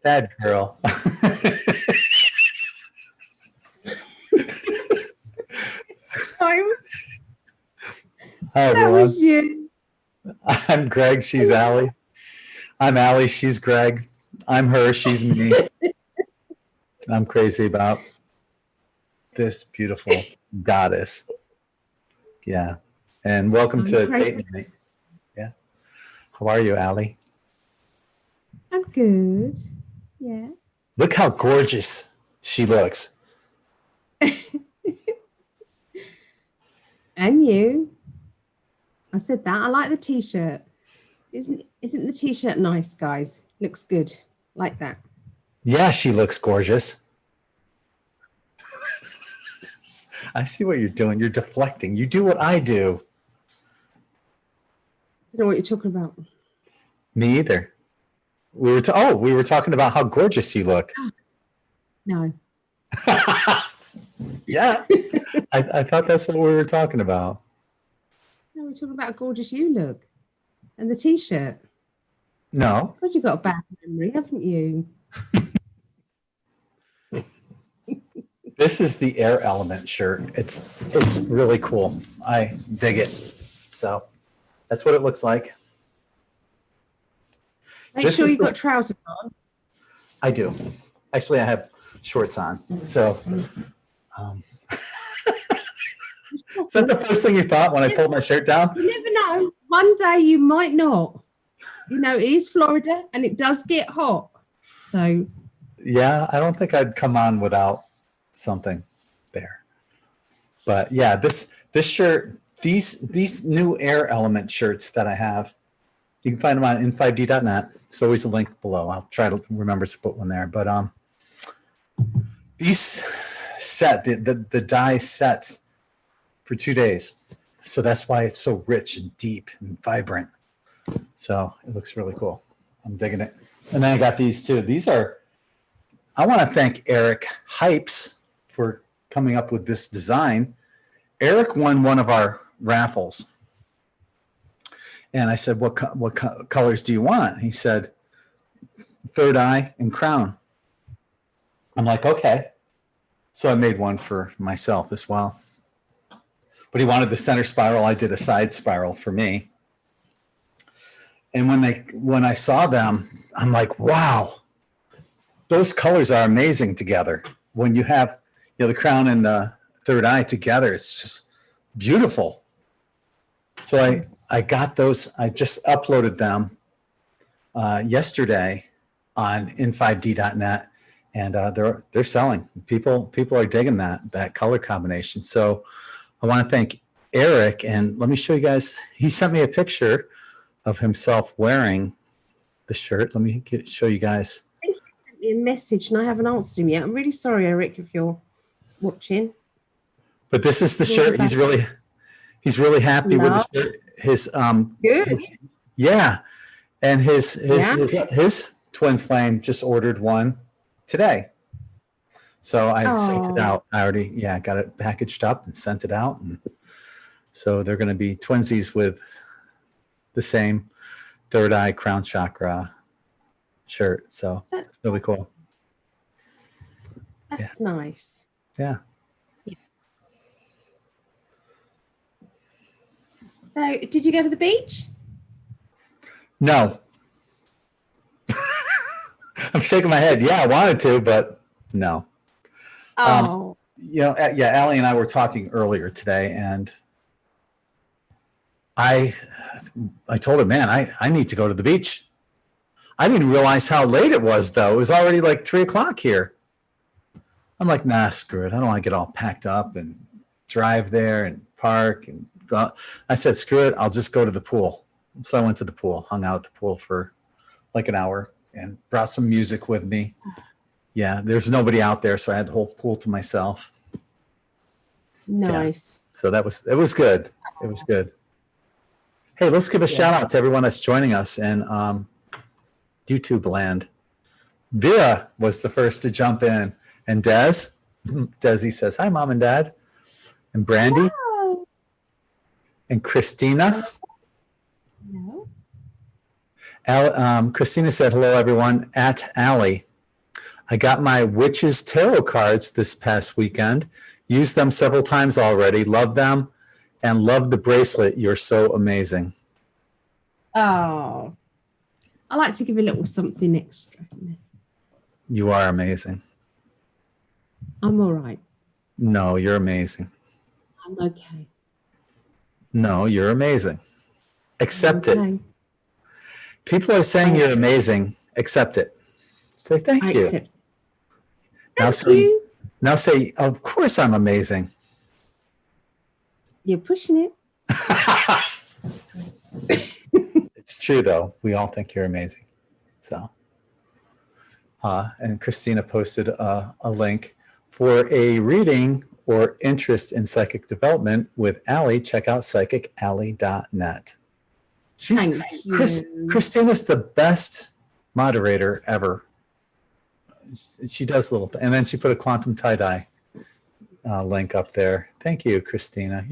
Bad girl. I'm, Hi, that everyone. was you. I'm Greg. She's Ali. I'm Ali. She's Greg. I'm her. She's me. I'm crazy about this beautiful goddess. Yeah. And welcome to Date Night. Yeah. How are you, Ali? I'm good. Yeah. Look how gorgeous she looks. And you. I said that. I like the t-shirt. Isn't the t-shirt nice, guys? Looks good. Like that. Yeah, she looks gorgeous. I see what you're doing. You're deflecting. You do what I do. I don't know what you're talking about. Me either. We were talking about how gorgeous you look. No. Yeah. I thought that's what we were talking about. No, we're talking about how gorgeous you look. And the t-shirt. No. God, you've got a bad memory, haven't you? This is the air element shirt. It's really cool. I dig it. So that's what it looks like. Make sure you've got trousers on. I do. Actually, I have shorts on. So is that the first thing you thought when I pulled my shirt down? You never know. One day you might not. You know, it is Florida and it does get hot. So yeah, I don't think I'd come on without something there. But yeah, this shirt, these new air element shirts that I have, you can find them on in5d.net. There's always a link below. I'll try to remember to put one there. But these the dye sets for 2 days. So that's why it's so rich and deep and vibrant. So it looks really cool. I'm digging it. And then I got these too. I want to thank Eric Hypes for coming up with this design. Eric won one of our raffles. And I said, what colors do you want? He said, third eye and crown. I'm like, okay. So I made one for myself as well. But he wanted the center spiral. I did a side spiral for me. And when I saw them, I'm like, wow, those colors are amazing together. When you have the crown and the third eye together, it's just beautiful. So I got those. I just uploaded them yesterday on in5d.net, and they're selling. People are digging that color combination. So I want to thank Eric, and let me show you guys. He sent me a picture of himself wearing the shirt. Let me show you guys. I think he sent me a message and I haven't answered him yet. I'm really sorry, Eric, if you're watching. But this is the shirt. He's really happy with the shirt. His good. Yeah. And his twin flame just ordered one today. So I sent it out. I already got it packaged up and sent it out. And so they're going to be twinsies with the same third eye crown chakra shirt. So that's really cool. That's nice. Yeah. So, did you go to the beach? No. I'm shaking my head. Yeah, I wanted to, but no. Oh. Ali and I were talking earlier today, and I told her, man, I need to go to the beach. I didn't realize how late it was, though. It was already like 3:00 here. I'm like, nah, screw it. I don't want to get all packed up and drive there and park and go. I said, screw it. I'll just go to the pool. So I went to the pool, hung out at the pool for like an hour, and brought some music with me. Yeah, there's nobody out there, so I had the whole pool to myself. Nice. Yeah. So it was good. It was good. Hey, let's give a shout out to everyone that's joining us in YouTube land. Vera was the first to jump in, and Desi says, hi, Mom and Dad, and Brandy, Hello. And Christina. No. Christina said, hello, everyone, at Ali. I got my Witches Tarot cards this past weekend. Used them several times already. Love them and love the bracelet. You're so amazing. Oh, I like to give a little something extra. You are amazing. I'm all right. No, you're amazing. I'm okay. No, you're amazing. Accept it. Okay. People are saying you're amazing. Accept it. Say thank I you. accept. Now Thank you. Now say, of course I'm amazing. You're pushing it. It's true though. We all think you're amazing. So, and Christina posted a link for a reading or interest in psychic development with Ali. Check out psychically.net. Christina's the best moderator ever. She does little, and then she put a quantum tie-dye link up there. Thank you, Christina.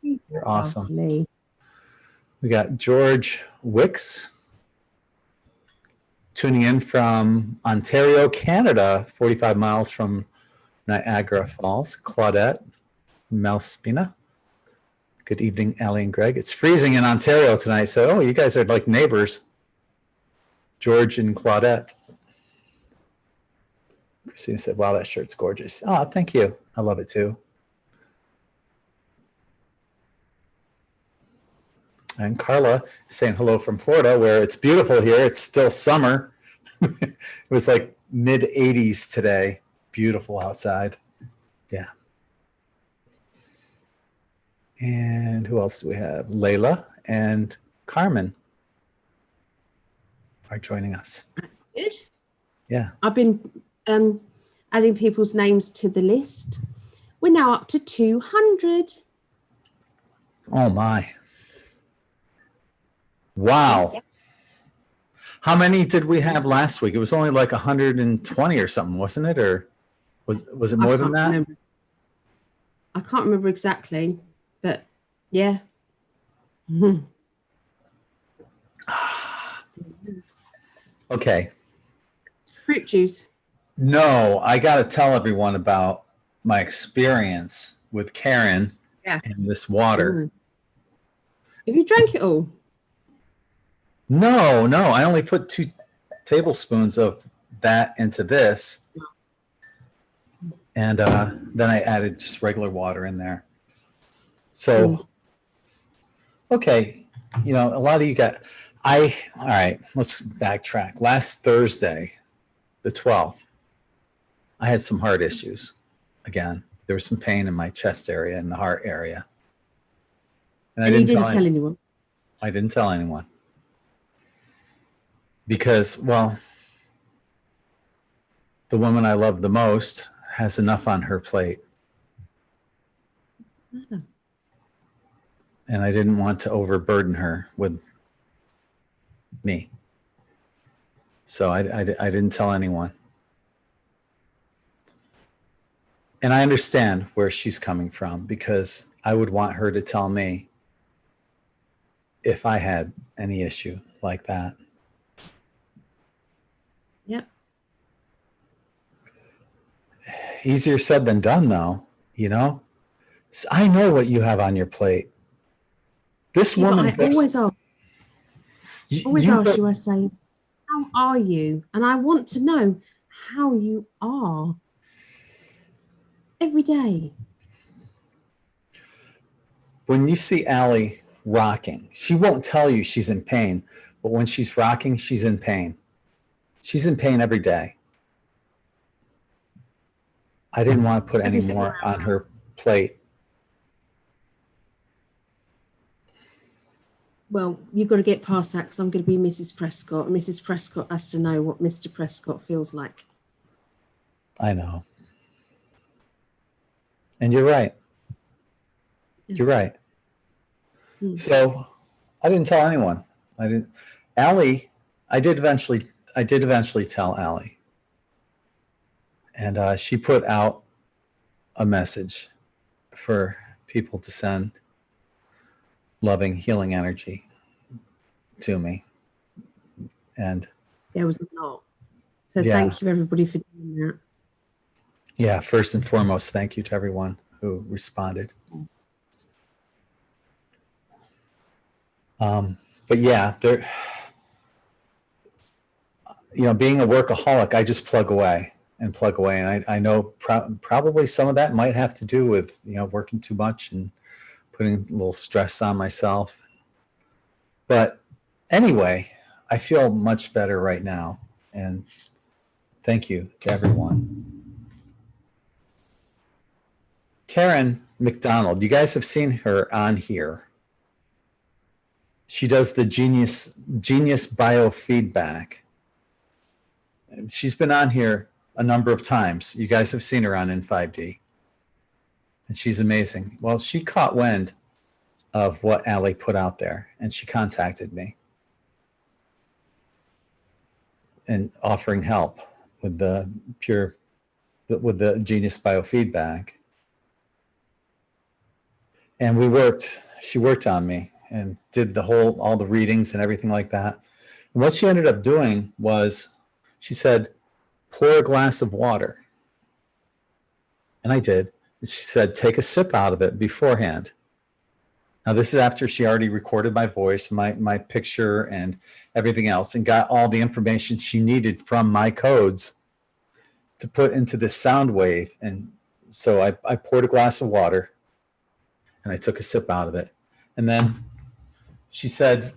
You're awesome. Lovely. We got George Wicks tuning in from Ontario, Canada, 45 miles from Niagara Falls. Claudette Malspina. Good evening, Ali and Gregg. It's freezing in Ontario tonight, so you guys are like neighbors. George and Claudette. Christina said, wow, that shirt's gorgeous. Oh, thank you. I love it too. And Carla is saying hello from Florida, where it's beautiful here. It's still summer. It was like mid 80s today. Beautiful outside. Yeah. And who else do we have? Layla and Carmen are joining us. That's good. Yeah. I've been adding people's names to the list. We're now up to 200. Oh my. Wow. Yeah. How many did we have last week? It was only like 120 or something, wasn't it? Or was it more than that? Remember. I can't remember exactly, but yeah. Mm-hmm. Okay. Fruit juice. No, I got to tell everyone about my experience with Karen and this water. Have you drank it all? No, I only put 2 tablespoons of that into this. And then I added just regular water in there. So, okay, a lot of you got, all right, let's backtrack. Last Thursday, the 12th, I had some heart issues. Again, there was some pain in my chest area and the heart area. And you didn't tell anyone? I didn't tell anyone. Because, well, the woman I love the most has enough on her plate. And I didn't want to overburden her with me. So I didn't tell anyone. And I understand where she's coming from, because I would want her to tell me if I had any issue like that. Yep. Easier said than done, though, So I know what you have on your plate. This woman. I always ask. I say, how are you? And I want to know how you are every day. When you see Ali rocking, she won't tell you she's in pain, but when she's rocking, she's in pain. She's in pain every day. I didn't want to put any more on her plate. Well, you've got to get past that, because I'm going to be Mrs. Prescott. And Mrs. Prescott has to know what Mr. Prescott feels like. I know. And you're right. Yeah. You're right. So I didn't tell anyone. Ali, I did eventually tell Ali. And she put out a message for people to send loving, healing energy to me. And there was a lot So Yeah. thank you everybody for doing that. Yeah, first and foremost, thank you to everyone who responded. But yeah, there, being a workaholic, I just plug away. And I know probably some of that might have to do with, working too much and putting a little stress on myself. But anyway, I feel much better right now. And thank you to everyone. Karen McDonald, you guys have seen her on here. She does the genius biofeedback. She's been on here a number of times. You guys have seen her on In5D. And she's amazing. Well, she caught wind of what Ali put out there, and she contacted me and offering help with the genius biofeedback. And she worked on me and did all the readings and everything like that. And what she ended up doing was, she said, pour a glass of water. And I did. And she said, take a sip out of it beforehand. Now, this is after she already recorded my voice, my picture, and everything else, and got all the information she needed from my codes to put into this sound wave. And so I poured a glass of water, and I took a sip out of it. And then she said,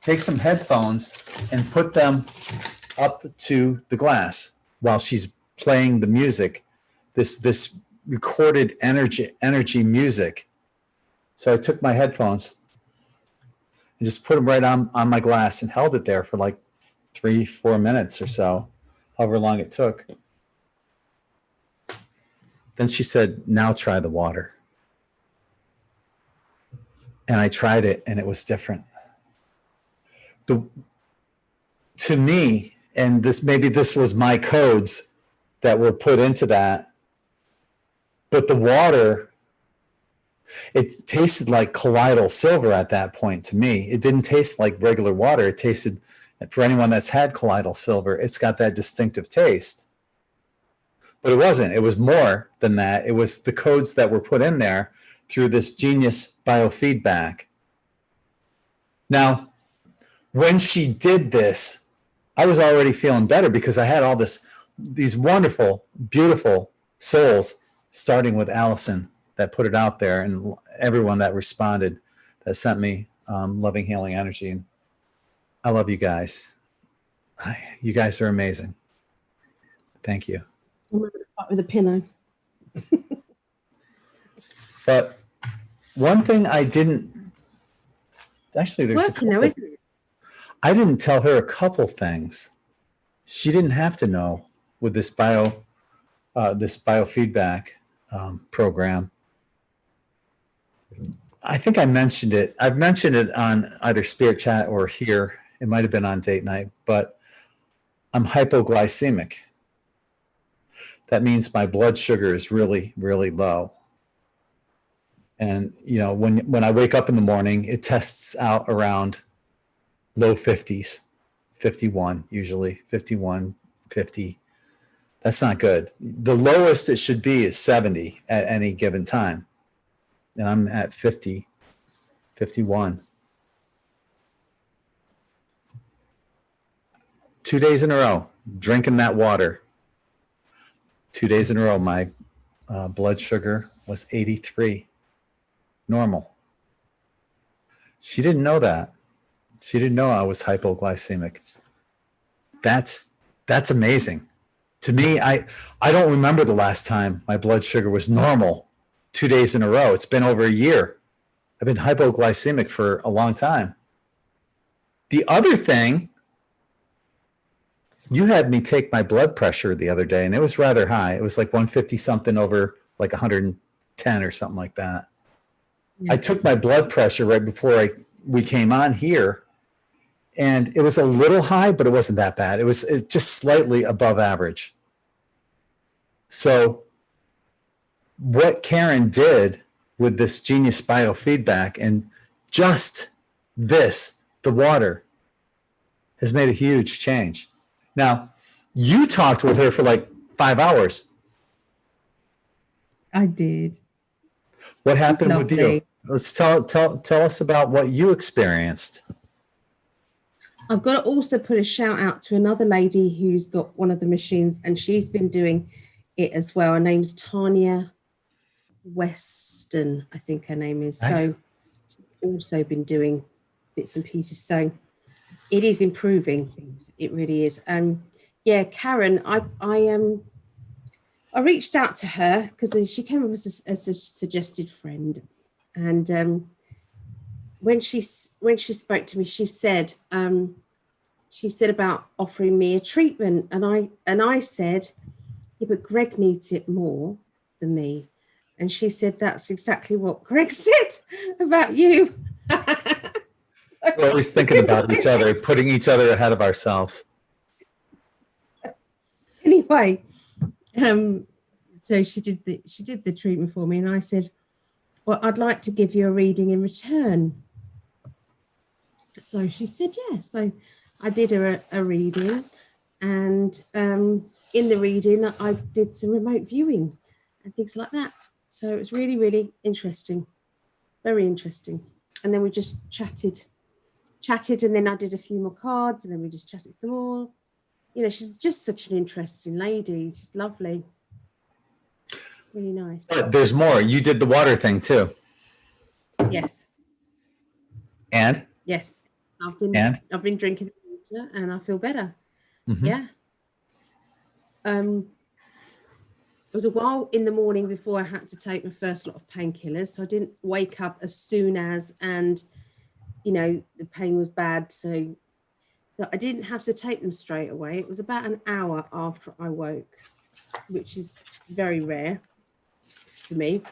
take some headphones and put them up to the glass while she's playing the music, this recorded energy music. So I took my headphones and just put them right on my glass and held it there for like 3-4 minutes or so, however long it took. Then she said, now try the water. And I tried it, and it was different. To me, and this was my codes that were put into that, but the water, it tasted like colloidal silver at that point to me. It didn't taste like regular water. It tasted, for anyone that's had colloidal silver, it's got that distinctive taste. But it wasn't. It was more than that. It was the codes that were put in there through this genius biofeedback. Now, when she did this, I was already feeling better because I had all these wonderful, beautiful souls, starting with Alison, that put it out there, and everyone that responded, that sent me loving, healing energy. And I love you guys. You guys are amazing. Thank you. I'm going to start with a pillow. But one thing I didn't, actually, there's working now, isn't it? I didn't tell her a couple things. She didn't have to know with this biofeedback program. I think I mentioned it. I've mentioned it on either Spirit Chat or here. It might have been on date night, but I'm hypoglycemic. That means my blood sugar is really, really low. And, when I wake up in the morning, it tests out around low 50s, 51, usually 51, 50. That's not good. The lowest it should be is 70 at any given time. And I'm at 50, 51. 2 days in a row, drinking that water. 2 days in a row, my blood sugar was 83. Normal. She didn't know that. She didn't know I was hypoglycemic. That's amazing. To me, I don't remember the last time my blood sugar was normal 2 days in a row. It's been over a year. I've been hypoglycemic for a long time. The other thing, you had me take my blood pressure the other day, and it was rather high. It was like 150 something over like 110 or something like that. Yeah. I took my blood pressure right before we came on here, and it was a little high, but it wasn't that bad. It was just slightly above average. So what Karen did with this genius biofeedback and just the water, has made a huge change. Now, You talked with her for like 5 hours. I did. What happened with you? Lovely. Let's tell us about what you experienced. I've got to also put a shout out to another lady who's got one of the machines, and she's been doing it as well. Her name's Tanya Weston, I think her name is. So she's also been doing bits and pieces. So it is improving things. It really is. Yeah, Karen, I reached out to her because she came up as a suggested friend, and when she spoke to me, she said about offering me a treatment, and I said, yeah, but Greg needs it more than me, and she said that's exactly what Greg said about you. So, we're always thinking about each other, putting each other ahead of ourselves. Anyway, so she did the treatment for me, and I said, well, I'd like to give you a reading in return. So she said yes. So I did her a reading, and in the reading I did some remote viewing and things like that. So it was really, really interesting, very interesting. And then we just chatted, and then I did a few more cards, and then we just chatted some more. You know, she's just such an interesting lady. She's lovely. Really nice. But there's more. You did the water thing too. Yes. And? Yes. I've been drinking water and I feel better. Mm-hmm. Yeah. It was a while in the morning before I had to take my first lot of painkillers. So I didn't wake up as soon as, and you know, the pain was bad. So I didn't have to take them straight away. It was about an hour after I woke, which is very rare for me.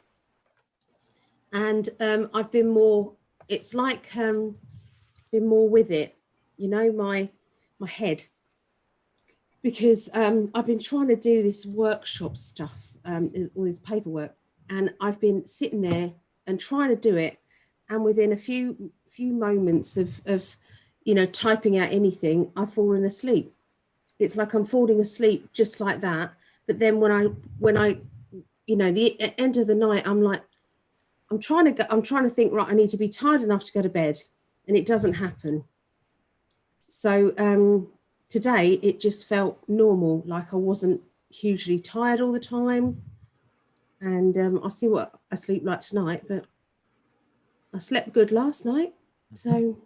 And I've been more, it's like been more with it, you know, my head, because I've been trying to do this workshop stuff, all this paperwork, and I've been sitting there and trying to do it, and within a few moments of you know, typing out anything, I've fallen asleep. It's like I'm falling asleep just like that. But then when I, you know, the end of the night, I'm like, I'm trying to think, right, I need to be tired enough to go to bed, and it doesn't happen. So today it just felt normal, like I wasn't hugely tired all the time. And I'll see what I sleep like tonight, but I slept good last night. So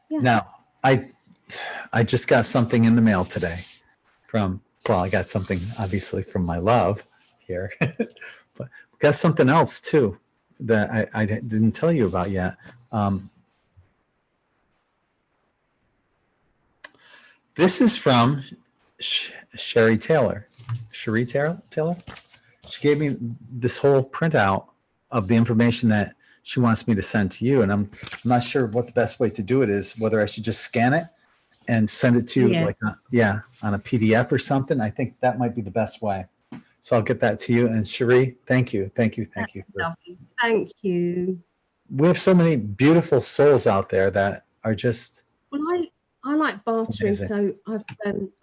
yeah. Now, I just got something in the mail today I got something obviously from my love here, but got something else too that I didn't tell you about yet. This is from Sherry Taylor. Sherry Taylor? She gave me this whole printout of the information that she wants me to send to you, and I'm not sure what the best way to do it is, whether I should just scan it and send it to you on a PDF or something. I think that might be the best way. So I'll get that to you. And Cherie, thank you. Thank you. We have so many beautiful souls out there that are just. Well, I like bartering, amazing. So I've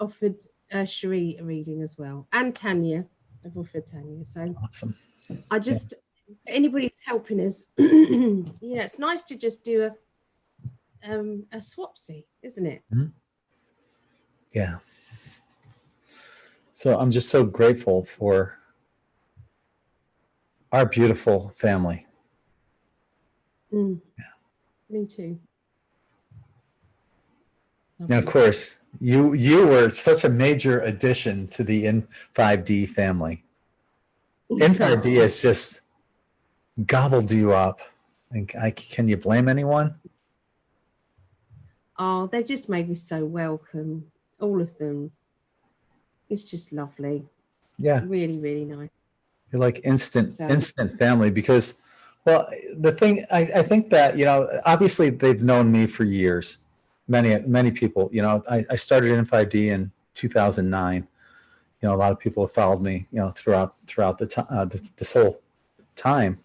offered Cherie a reading as well, and Tanya. I've offered Tanya. So awesome. I just anybody who's helping us, you know, it's nice to just do a swapsy, isn't it? Mm-hmm. Yeah. So I'm just so grateful for our beautiful family. Yeah. Me too. Now, of course, you were such a major addition to the In5D family. In5D has just gobbled you up. And can you blame anyone? Oh, they just made me so welcome. All of them. It's just lovely. Yeah. Really, really nice. You're like instant family because, well, the thing, I think that, you know, obviously they've known me for years. Many people, you know, I started In5D in 2009. You know, a lot of people have followed me, you know, throughout the time, this whole time.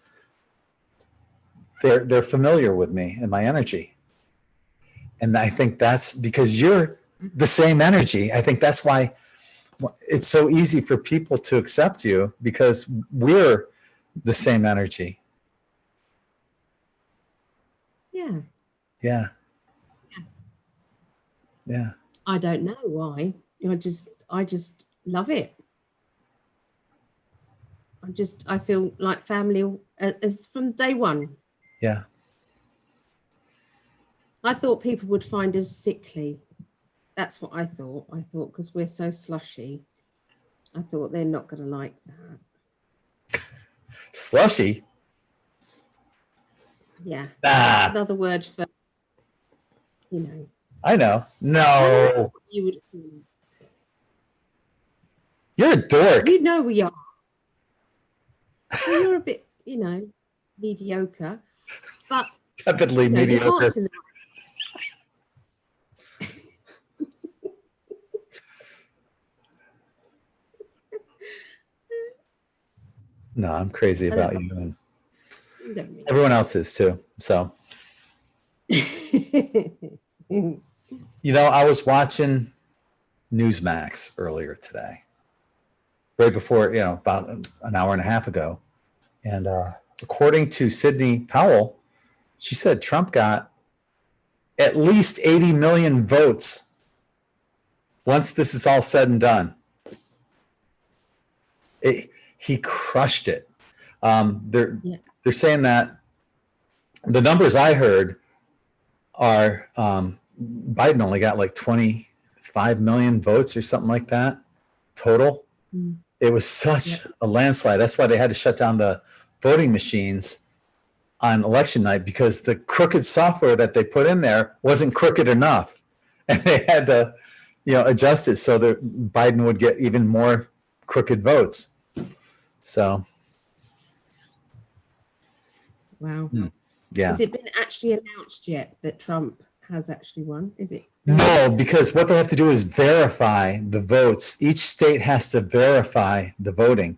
They're familiar with me and my energy. And I think that's because you're the same energy. I think that's why it's so easy for people to accept you, because we're the same energy. Yeah. Yeah. Yeah. I don't know why. I just love it. I feel like family as from day one. Yeah. I thought people would find us sickly. That's what I thought. I thought because we're so slushy, I thought they're not going to like that. Slushy? Yeah. Ah. Another word for, you know. I know. No. You would. You're a dork. You know we are. Well, you're a bit, mediocre, but definitely mediocre. No, I'm crazy about you, and everyone else is too. So, I was watching Newsmax earlier today, right before, about an hour and a half ago. And according to Sidney Powell, she said Trump got at least 80 million votes once this is all said and done. He crushed it. They're saying that the numbers I heard are Biden only got like 25 million votes or something like that total. It was such a landslide. That's why they had to shut down the voting machines on election night, because the crooked software that they put in there wasn't crooked enough, and they had to, adjust it so that Biden would get even more crooked votes. So, wow. Yeah. Has it been actually announced yet that Trump has actually won? Is it? No, because what they have to do is verify the votes. Each state has to verify the voting.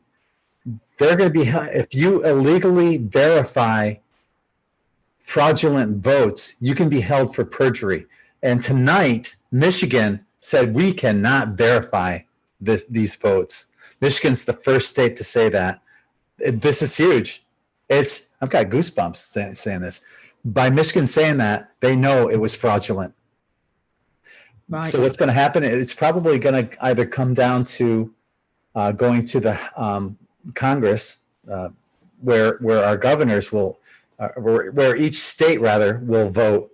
They're going to be, if you illegally verify fraudulent votes, you can be held for perjury. And tonight, Michigan said we cannot verify these votes. Michigan's the first state to say that. This is huge. I've got goosebumps saying this. By Michigan saying that, they know it was fraudulent. Right. So what's going to happen? It's probably going to either come down to going to the Congress, where our governors will, where each state rather will vote.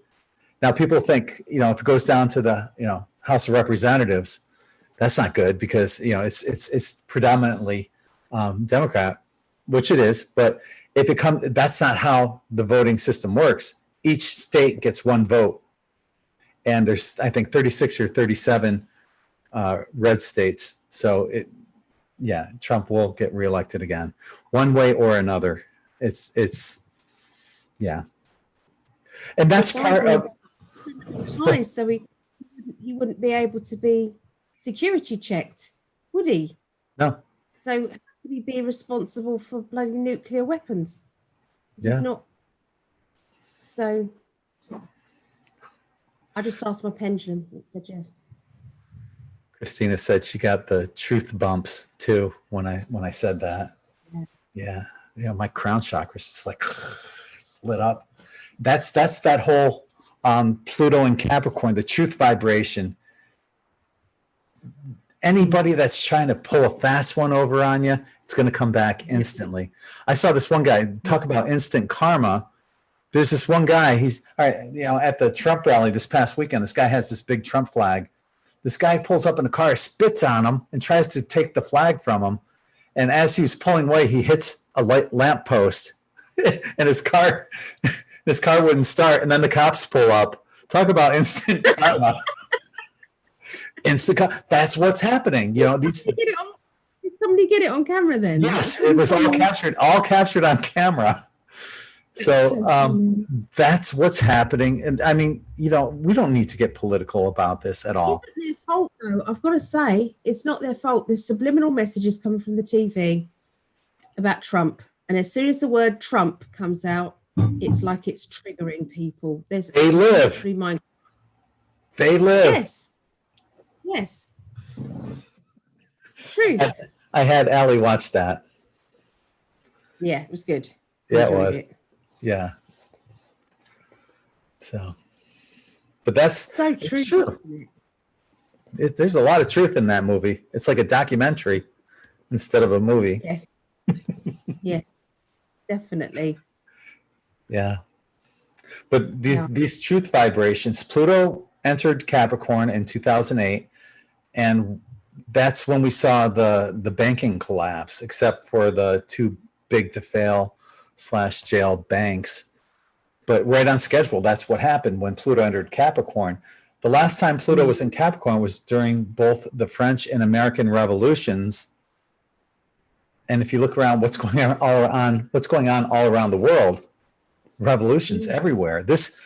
Now, people think, if it goes down to the House of Representatives, that's not good, because it's predominantly Democrat, which it is. But if it comes, that's not how the voting system works. Each state gets one vote. And there's, I think, 36 or 37 red states. So Trump will get reelected again, one way or another. It's and that's part of. So he wouldn't be able to be security checked, would he? No. So how could he be responsible for bloody nuclear weapons? He's not. So. I just asked my pendulum. It said yes. Christina said she got the truth bumps too when I said that. Yeah. My crown chakra is just like lit up. That's that whole Pluto and Capricorn, the truth vibration. Anybody that's trying to pull a fast one over on you, it's going to come back instantly. I saw this one guy talk about instant karma. There's this one guy, he's all right, at the Trump rally this past weekend, this guy has this big Trump flag. This guy pulls up in a car, spits on him, and tries to take the flag from him. And as he's pulling away, he hits a light lamp post, and his car wouldn't start. And then the cops pull up. Talk about instant karma. That's what's happening. Did somebody get it on camera then? Yes, it was all captured on camera. So that's what's happening. And I mean, we don't need to get political about this at all. It's not their fault, though. I've got to say, it's not their fault. There's subliminal messages coming from the TV about Trump. And as soon as the word Trump comes out, it's like it's triggering people. They live. They live. Yes. Yes. Truth. I had Ali watch that. Yeah, it was good. Yeah, it was. Yeah. So, but that's so true. There's a lot of truth in that movie. It's like a documentary instead of a movie. Yeah. Yes, definitely. Yeah. But these truth vibrations, Pluto entered Capricorn in 2008, and that's when we saw the banking collapse, except for the too big to fail / jail banks. But right on schedule, that's what happened when Pluto entered Capricorn. The last time Pluto was in Capricorn was during both the French and American revolutions. And if you look around, what's going on all around the world, revolutions everywhere. This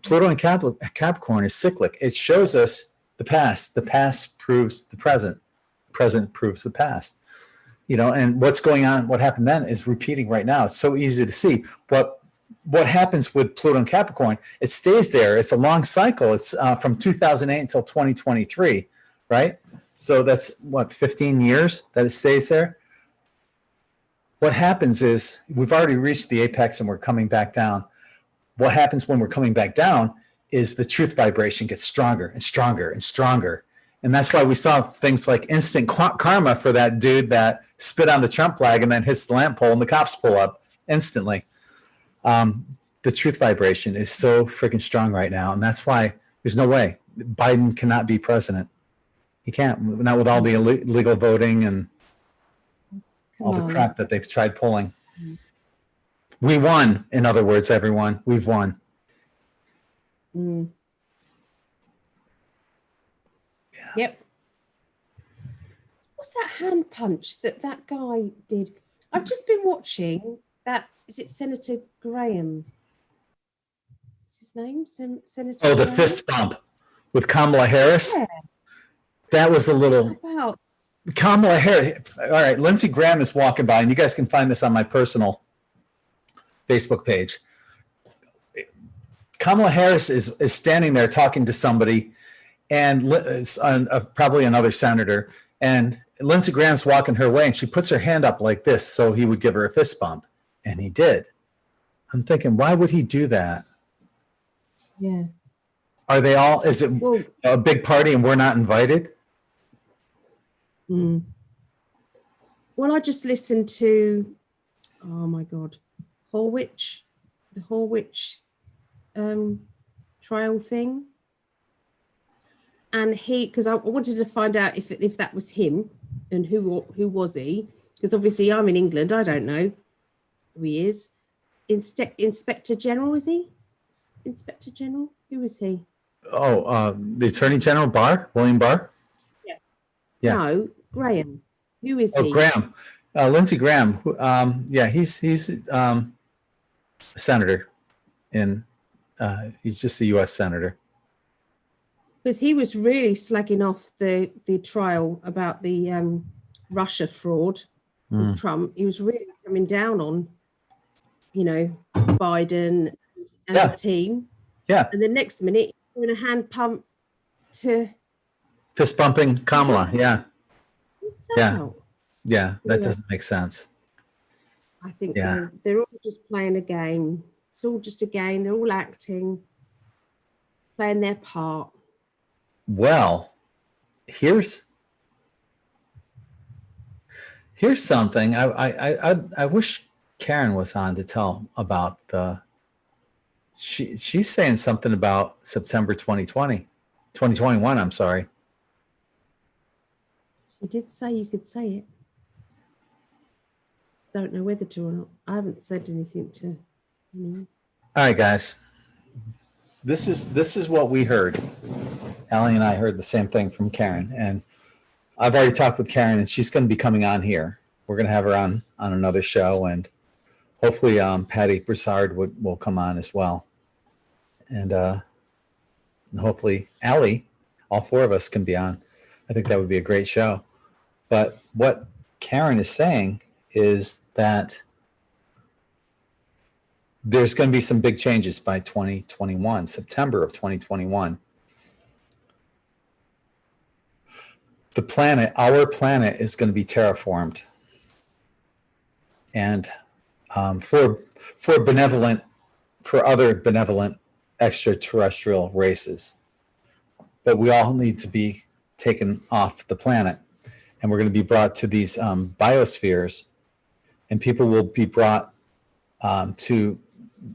Pluto in Capricorn is cyclic. It shows us the past. The past proves the present. Present proves the past. And what's going on, what happened then is repeating right now. It's so easy to see. But what happens with Pluto and Capricorn, it stays there. It's a long cycle. It's from 2008 until 2023, right? So that's 15 years that it stays there. What happens is we've already reached the apex and we're coming back down. What happens when we're coming back down is the truth vibration gets stronger and stronger and stronger. And that's why we saw things like instant karma for that dude that spit on the Trump flag and then hits the lamp pole and the cops pull up instantly. The truth vibration is so freaking strong right now. And that's why there's no way Biden cannot be president. He can't, not with all the illegal voting and all the crap that they've tried pulling. We won, in other words, everyone. We've won. Yeah. Yep. What's that hand punch that guy did? I've just been watching that. Is it Senator Graham? What's his name? Senator the Graham? fist bump with Kamala Harris. Yeah. That was a little... Kamala Harris. All right, Lindsey Graham is walking by, and you guys can find this on my personal Facebook page. Kamala Harris is standing there talking to somebody, and probably another senator, and Lindsey Graham's walking her way, and she puts her hand up like this so he would give her a fist bump, and he did. I'm thinking, why would he do that? Yeah. Are they all, is it a big party and we're not invited? Well, I just listened to, oh my God, the Horwich trial thing. And because I wanted to find out if that was him and who was he? Because obviously I'm in England, I don't know who he is. Inspector General, is he? Inspector General? Who is he? The Attorney General William Barr? Yeah. No, Graham. Who is he? Graham. Lindsey Graham. He's a senator he's just a U.S. senator. Because he was really slagging off the trial about the Russia fraud with Trump. He was really coming down on, Biden and the team. Yeah. And the next minute, doing a hand pump to... Fist bumping Kamala, yeah. Yeah. Yeah, that doesn't make sense. I think they're all just playing a game. It's all just a game. They're all acting, playing their part. Well, here's something. I wish Karen was on to tell about she's saying something about September 2021, I'm sorry. She did say you could say it. Don't know whether to or not. I haven't said anything to anyone. All right, guys. This is what we heard. Ali and I heard the same thing from Karen, and I've already talked with Karen, and she's going to be coming on here. We're going to have her on another show, and hopefully Patty Broussard will come on as well. And hopefully Ali, all four of us can be on. I think that would be a great show. But what Karen is saying is that there's going to be some big changes by 2021, September of 2021. our planet is going to be terraformed. And for other benevolent extraterrestrial races. But we all need to be taken off the planet. And we're going to be brought to these biospheres. And people will be brought to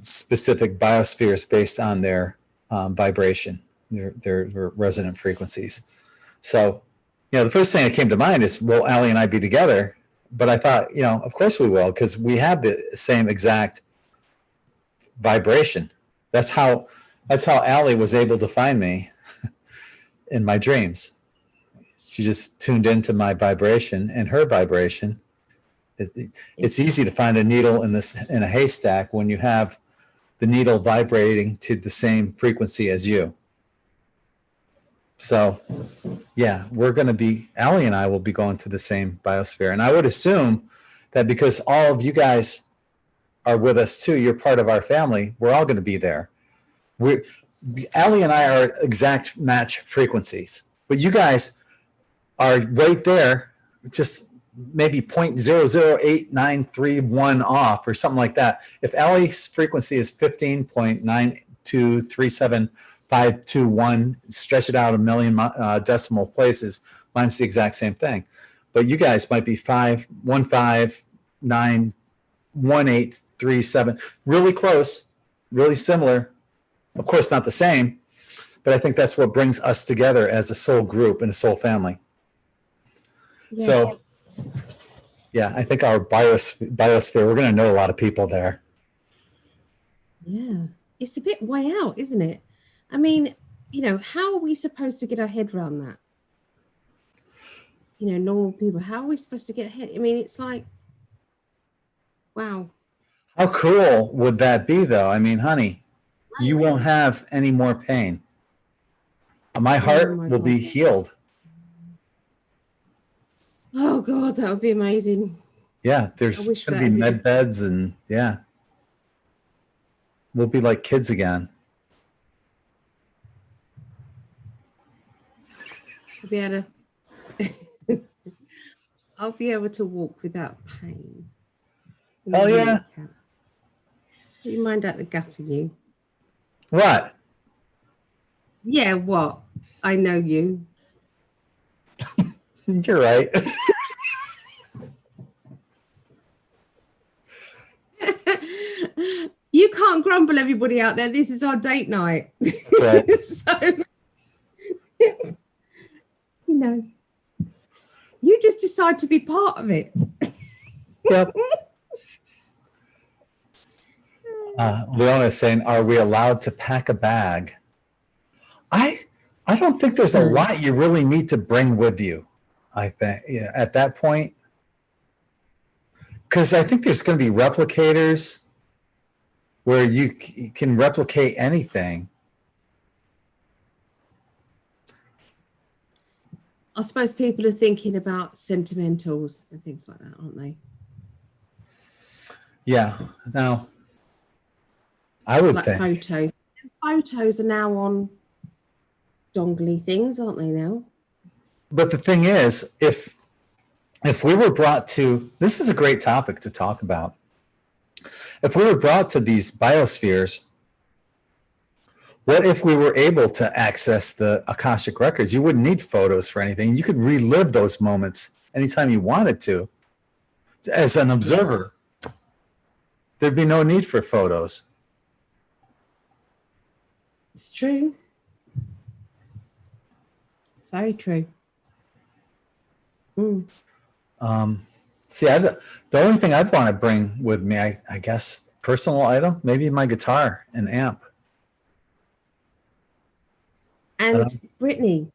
specific biospheres based on their vibration, their resonant frequencies. So, the first thing that came to mind is, will Ali and I be together? But I thought, of course we will, because we have the same exact vibration. That's how Ali was able to find me in my dreams. She just tuned into my vibration and her vibration. It's easy to find a needle in a haystack when you have the needle vibrating to the same frequency as you. So, yeah, Ali and I will be going to the same biosphere. And I would assume that because all of you guys are with us too, you're part of our family, we're all going to be there. Ali and I are exact match frequencies, but you guys are right there, just maybe 0.008931 off or something like that. If Ali's frequency is 15.9237521, stretch it out a million decimal places, mine's the exact same thing. But you guys might be 5.1591837, really close, really similar. Of course, not the same, but I think that's what brings us together as a soul group and a soul family. Yeah. So, yeah, I think our biosphere, we're going to know a lot of people there. Yeah, it's a bit way out, isn't it? I mean, how are we supposed to get our head around that? Normal people, how are we supposed to get ahead? I mean, it's like, wow. How cool would that be, though? I mean, honey, you won't have any more pain. My heart will be healed. Oh, God, that would be amazing. Yeah, there's going to be med beds and, yeah. We'll be like kids again. I'll be able to walk without pain. Oh, yeah. Put your mind out the gutter, you. What? Yeah, what? I know you. You're right. You can't grumble, everybody out there. This is our date night. Right. So, you just decide to be part of it. Yep. Leona is saying, are we allowed to pack a bag? I don't think there's a lot you really need to bring with you. I think at that point, because I think there's going to be replicators where you can replicate anything. I suppose people are thinking about sentimentals and things like that, aren't they? Yeah. Now, I would like think photos. Photos are now on dongly things, aren't they now? But the thing is, if we were brought to, this is a great topic to talk about. If we were brought to these biospheres, what if we were able to access the Akashic records? You wouldn't need photos for anything. You could relive those moments anytime you wanted to. As an observer, there'd be no need for photos. It's true. It's very true. See, the only thing I'd want to bring with me, I guess, personal item, maybe my guitar and amp. And Brittany.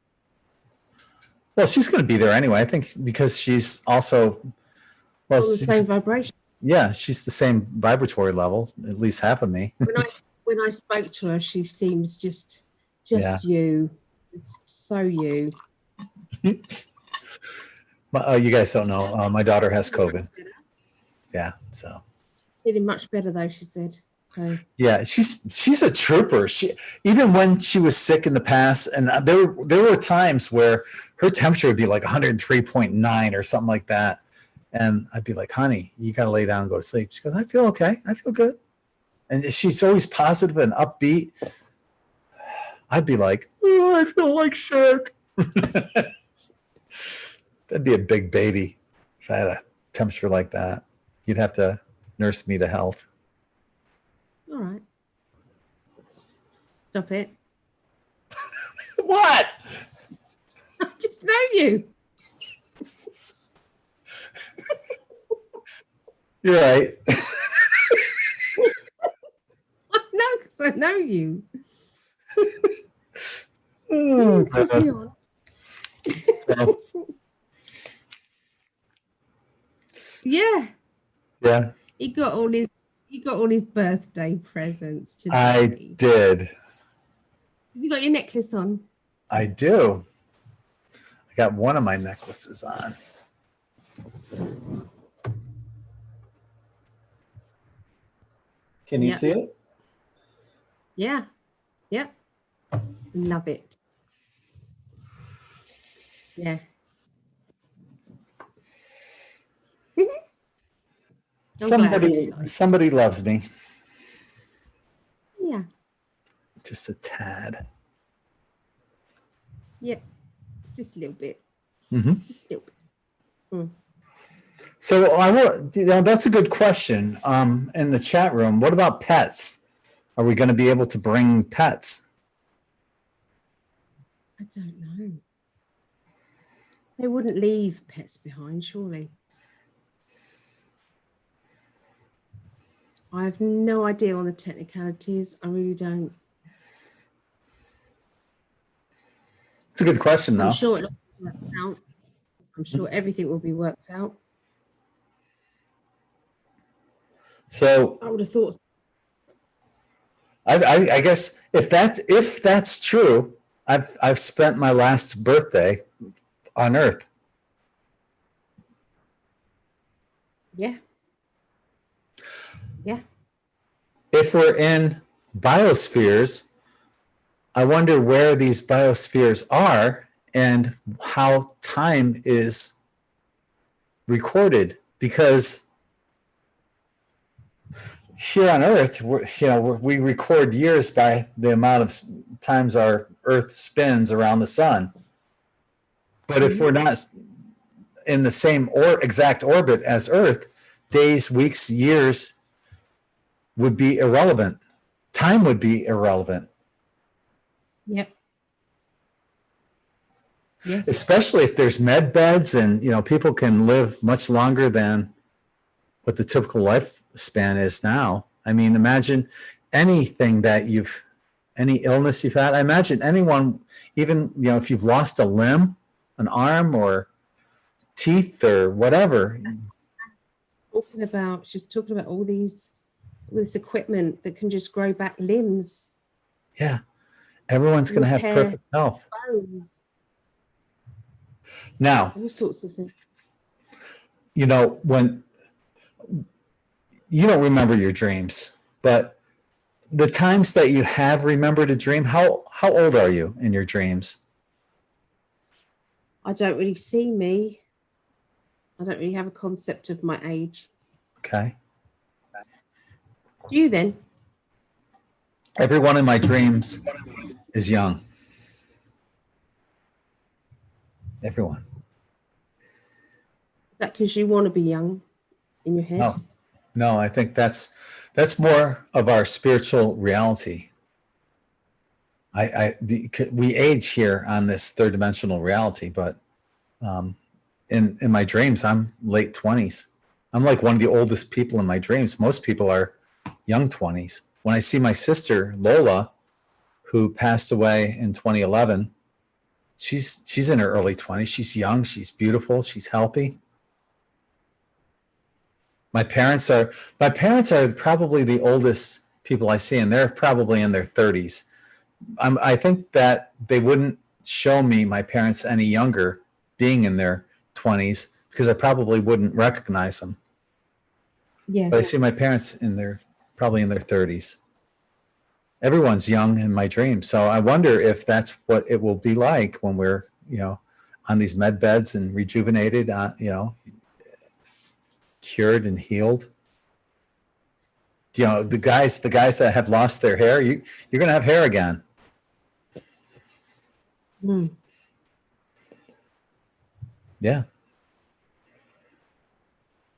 Well, she's going to be there anyway. I think because she's also the same vibration. Yeah, she's the same vibratory level, at least half of me. When I spoke to her, she seems just you, just so you. You guys don't know. My daughter has COVID. Yeah, so feeling much better though, she said. So yeah, she's a trooper. She, even when she was sick in the past, and there were times where her temperature would be like 103.9 or something like that. And I'd be like, honey, you got to lay down and go to sleep. She goes, I feel okay. I feel good. And she's always positive and upbeat. I'd be like, oh, I feel like shit. That'd be a big baby if I had a temperature like that. You'd have to nurse me to health. All right. Stop it. What? I just know you. You're right. I know, because I know you. Oh, so, yeah. Yeah. He got all his birthday presents today. I did. Have you got your necklace on? I do. I got one of my necklaces on. Can you see it? Yeah. Yep. Love it. Yeah. Somebody loves me. Yeah. Just a tad. Yep. Just a little bit. Mm-hmm. Just a little bit. Mm. So that's a good question. In the chat room, what about pets? Are we going to be able to bring pets? I don't know. They wouldn't leave pets behind, surely. I have no idea on the technicalities. I really don't. It's a good question, though. I'm sure it'll be worked out. I'm sure everything will be worked out. So I would have thought. I guess if that's true, I've spent my last birthday on Earth. Yeah. Yeah. If we're in biospheres, I wonder where these biospheres are and how time is recorded, because here on Earth, we record years by the amount of times our Earth spins around the sun. But if we're not in the same exact orbit as Earth, days, weeks, years would be irrelevant. Time would be irrelevant. Yep. Yes. Especially if there's med beds and people can live much longer than what the typical lifespan is now. I mean, imagine anything that any illness you've had. I imagine anyone, even if you've lost a limb, an arm, or teeth, or whatever. She's talking about all this equipment that can just grow back limbs. Yeah, everyone's going to have perfect health. Bones. Now, all sorts of things. When you don't remember your dreams, but the times that you have remembered a dream, how old are you in your dreams? I don't really see me. I don't really have a concept of my age. Okay. Do you then? Everyone in my dreams is young. Everyone. Is that because you want to be young in your head? No, I think that's more of our spiritual reality. We age here on this third dimensional reality, but in my dreams, I'm late 20s. I'm like one of the oldest people in my dreams. Most people are young 20s. When I see my sister Lola, who passed away in 2011, she's in her early 20s. She's young. She's beautiful. She's healthy. My parents are probably the oldest people I see, and they're probably in their 30s. I think that they wouldn't show me my parents any younger, being in their 20s, because I probably wouldn't recognize them. Yeah. But I see my parents probably in their 30s. Everyone's young in my dreams, so I wonder if that's what it will be like when we're on these med beds and rejuvenated, cured and healed. The guys that have lost their hair, you're going to have hair again. Yeah.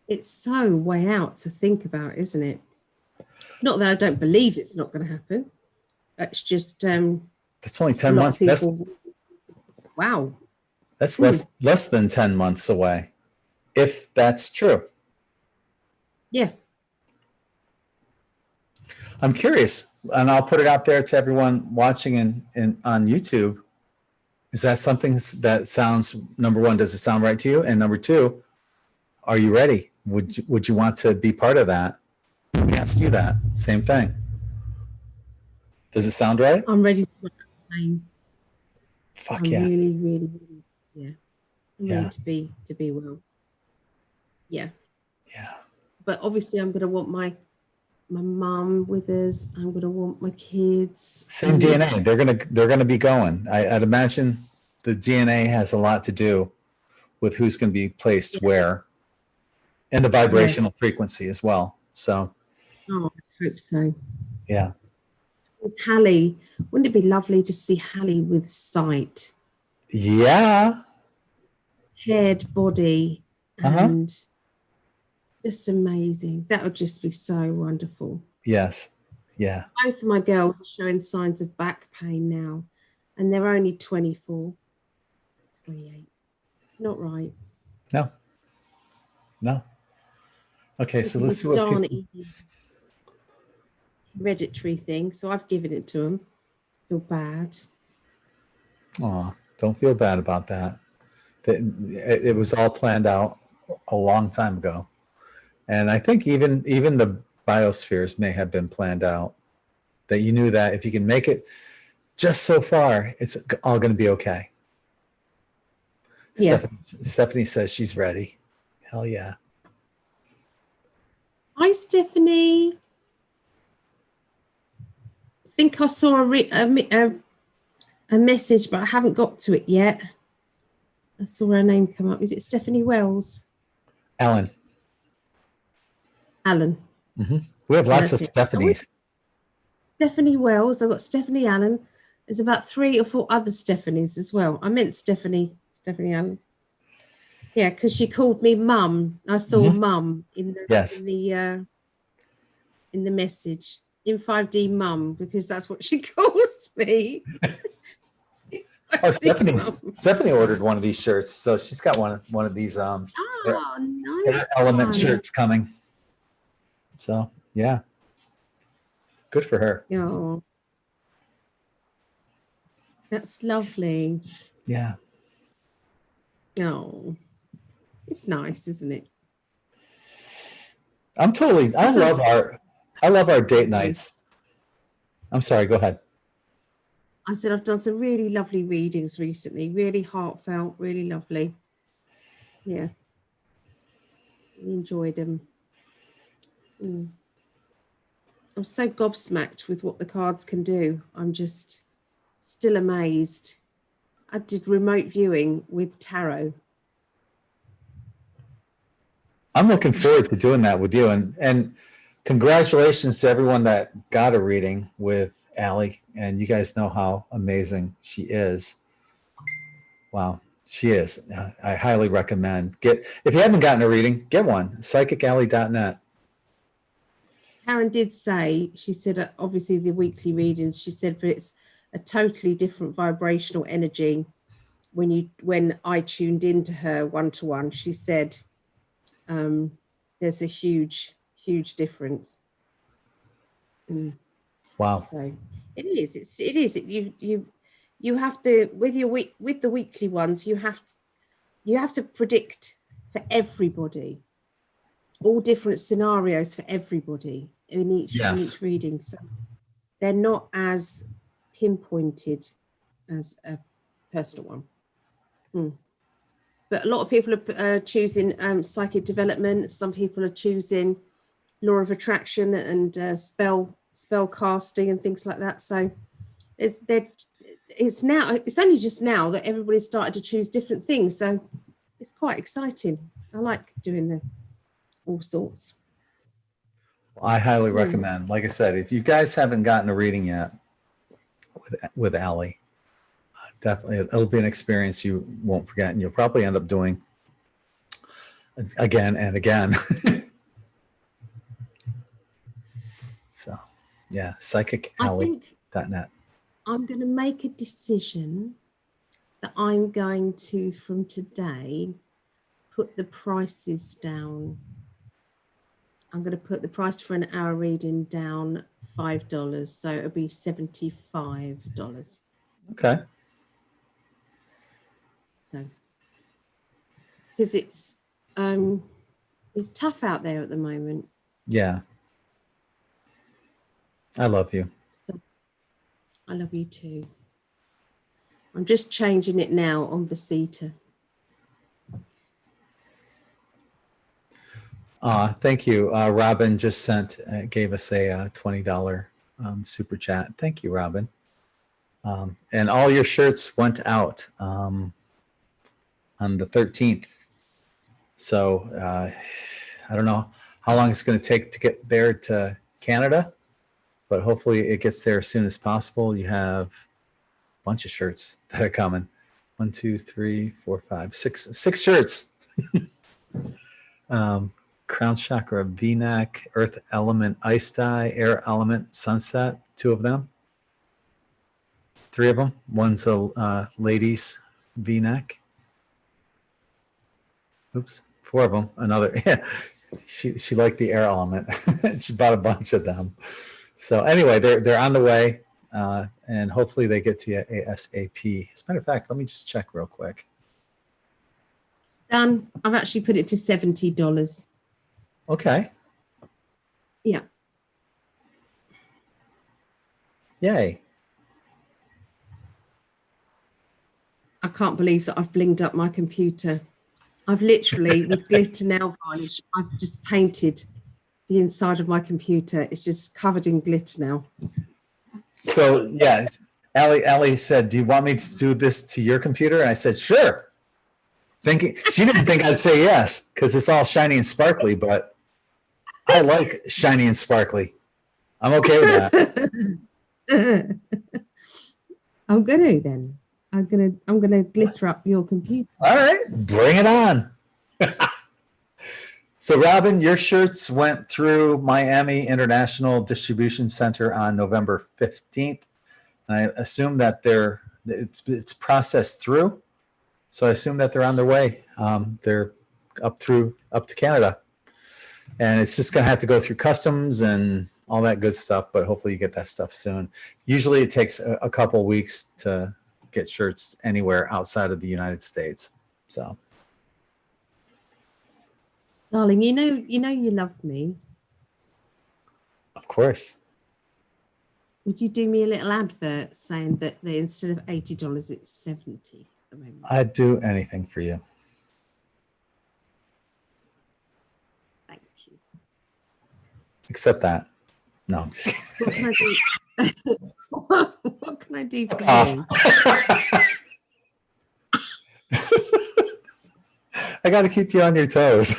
It's so way out to think about, isn't it? Not that I don't believe it's not going to happen. It's just that's only 10 months. Wow. That's less than 10 months away, if that's true. Yeah. I'm curious, and I'll put it out there to everyone watching on YouTube. Is that something that sounds, number one, does it sound right to you? And number two, are you ready? Would you want to be part of that? Let me ask you that. Same thing. Does it sound right? I'm ready for pain. Fuck yeah. Really, really, yeah. I'm ready to be well. Yeah. Yeah. But obviously I'm going to want my mum with us. I'm going to want my kids. Same DNA. They're gonna be going. I'd imagine the DNA has a lot to do with who's going to be placed where, and the vibrational frequency as well. So. Oh, I hope so. Yeah. With Hallie, wouldn't it be lovely to see Hallie with sight? Yeah. Head, body, and just amazing. That would just be so wonderful. Yes. Yeah. Both of my girls are showing signs of back pain now, and they're only 24, 28. It's not right. No. Okay, so let's see what people... hereditary thing. So I've given it to them. Feel bad. Oh, don't feel bad about that. It was all planned out a long time ago. And I think even the biospheres may have been planned out, that you knew that if you can make it just so far, it's all going to be okay. Yeah. Stephanie says she's ready. Hell yeah. Hi, Stephanie. I think I saw a message, but I haven't got to it yet. I saw her name come up. Is it Stephanie Wells? Alan. Mm-hmm. We have lots of Stephanies. Stephanie Wells. I've got Stephanie Allen. There's about 3 or 4 other Stephanies as well. I meant Stephanie Allen. Yeah, because she called me Mum. I saw Mum in the message. In 5D Mum, because that's what she calls me. Oh, Stephanie ordered one of these shirts, so she's got one of these nice element shirts coming. So yeah, good for her. Oh, that's lovely. Yeah. Oh, it's nice, isn't it? I love our date nights. I'm sorry, go ahead. I said I've done some really lovely readings recently, really heartfelt, really lovely. Yeah. Really enjoyed them. I'm so gobsmacked with what the cards can do. I'm just still amazed. I did remote viewing with tarot. I'm looking forward to doing that with you, and congratulations to everyone that got a reading with Ali, and you guys know how amazing she is. Wow, she is. I highly recommend. If you haven't gotten a reading, get one. PsychicAli.net. Karen did say, she said, obviously the weekly readings, she said, but it's a totally different vibrational energy when I tuned into her one-to-one. She said there's a huge difference. Wow. So it is. You have to, with the weekly ones, you have to predict for everybody, all different scenarios for everybody in each reading. So they're not as pinpointed as a personal one. But a lot of people are choosing psychic development. Some people are choosing law of attraction and spell casting and things like that. So it's only just now that everybody's started to choose different things. So it's quite exciting. I like doing all sorts. I highly recommend. Like I said, if you guys haven't gotten a reading yet with Ali, definitely it'll be an experience you won't forget, and you'll probably end up doing again and again. So, yeah, psychically.net. I'm going to make a decision that I'm going to, from today, put the prices down. I'm going to put the price for an hour reading down $5, so it'll be $75. Okay. So, because it's tough out there at the moment. Yeah. I love you. So, I love you too. I'm just changing it now on Basita. Thank you. Robin just gave us a $20 super chat. Thank you, Robin. And all your shirts went out on the 13th. So I don't know how long it's going to take to get there to Canada, but hopefully it gets there as soon as possible. You have a bunch of shirts that are coming. 1, 2, 3, 4, 5, 6 shirts. Crown Chakra V-neck, Earth Element Ice Dye, Air Element Sunset, 2 of them. 3 of them. One's a ladies V-neck. Oops, 4 of them. Another. Yeah, she liked the Air Element. She bought a bunch of them. So anyway, they're on the way, and hopefully they get to you ASAP. As a matter of fact, let me just check real quick. Done. I've actually put it to $70. Okay. Yeah. Yay. I can't believe that I've blinged up my computer. I've literally, with glitter nail varnish, I've just painted the inside of my computer. It's just covered in glitter now. So, yeah, Ali said, do you want me to do this to your computer? And I said, sure. Thinking she didn't think I'd say yes because it's all shiny and sparkly, but I like shiny and sparkly. I'm okay with that. I'm gonna then. I'm gonna glitter up your computer. All right, bring it on. So, Robin, your shirts went through Miami International Distribution Center on November 15th, and I assume that it's processed through. So I assume that they're on their way. They're up to Canada, and it's just going to have to go through customs and all that good stuff. But hopefully, you get that stuff soon. Usually, it takes a couple weeks to get shirts anywhere outside of the United States. So, darling, you know you love me. Of course. Would you do me a little advert saying that instead of $80, it's $70? I'd do anything for you. Thank you. Except that. No, I'm just kidding. What can I do for you? I got to keep you on your toes.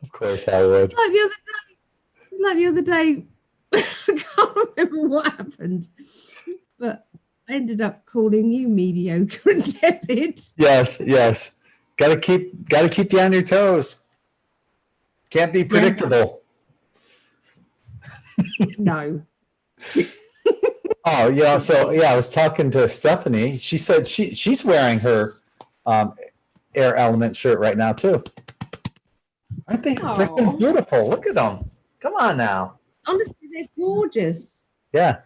Of course I would. Like the other day, I can't remember what happened, but I ended up calling you mediocre and tepid. Yes. Gotta keep you on your toes. Can't be predictable. Yeah. No. Oh, yeah. So I was talking to Stephanie. She said she's wearing her Air Element shirt right now too. Aren't they freaking beautiful? Look at them. Come on now. Honestly, they're gorgeous. Yeah.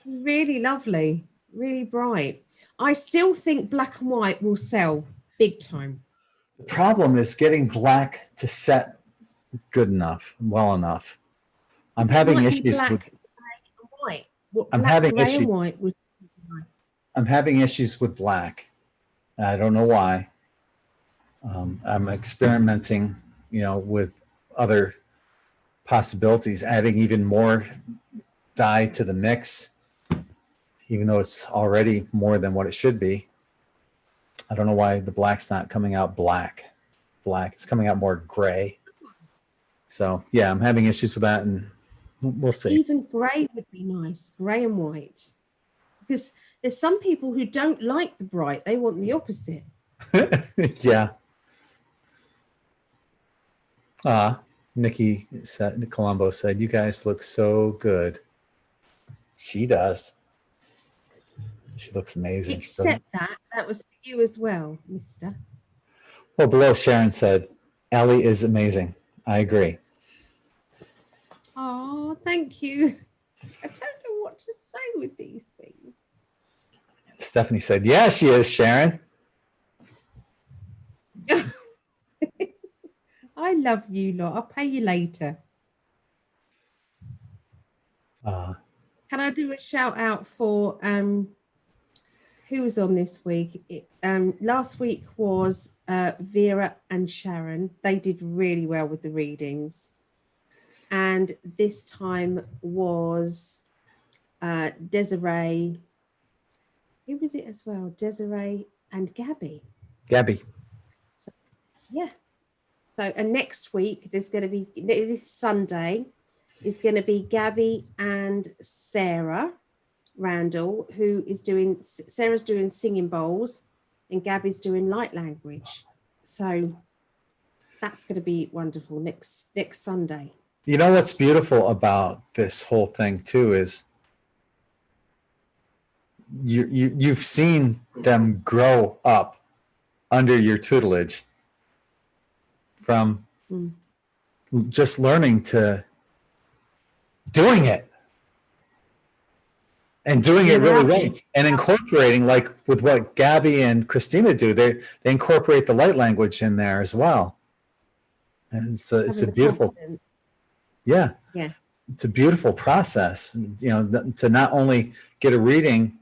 Really lovely. Really bright. I still think black and white will sell big time. The problem is getting black to set good enough, well enough. I'm having issues with white. I'm having issues with black. I don't know why. I'm experimenting, with other possibilities, adding even more dye to the mix, even though it's already more than what it should be. I don't know why the black's not coming out black. It's coming out more gray. So yeah, I'm having issues with that, and we'll see. Even gray would be nice, gray and white, because there's some people who don't like the bright. They want the opposite. Yeah. Nikki said, Colombo said, "You guys look so good." She does. She looks amazing. Except that was for you as well, mister. Well, below Sharon said, "Ali is amazing." I agree. Oh, thank you. I don't know what to say with these things. Stephanie said, "Yeah, she is, Sharon." I love you lot. I'll pay you later. Can I do a shout out for who was on this week? Last week was Vera and Sharon. They did really well with the readings. And this time was Desiree. Who was it as well? Desiree and Gabby. So, yeah. So, and next week, there's going to be, this Sunday, is going to be Gabby and Sarah Randall, Sarah's doing singing bowls and Gabby's doing light language. So that's going to be wonderful next Sunday. You know what's beautiful about this whole thing too is you've seen them grow up under your tutelage from just learning to doing it and doing it really well and incorporating, like with what Gabby and Christina do, they incorporate the light language in there as well. And so it's a beautiful, yeah, it's a beautiful process, you know, to not only get a reading,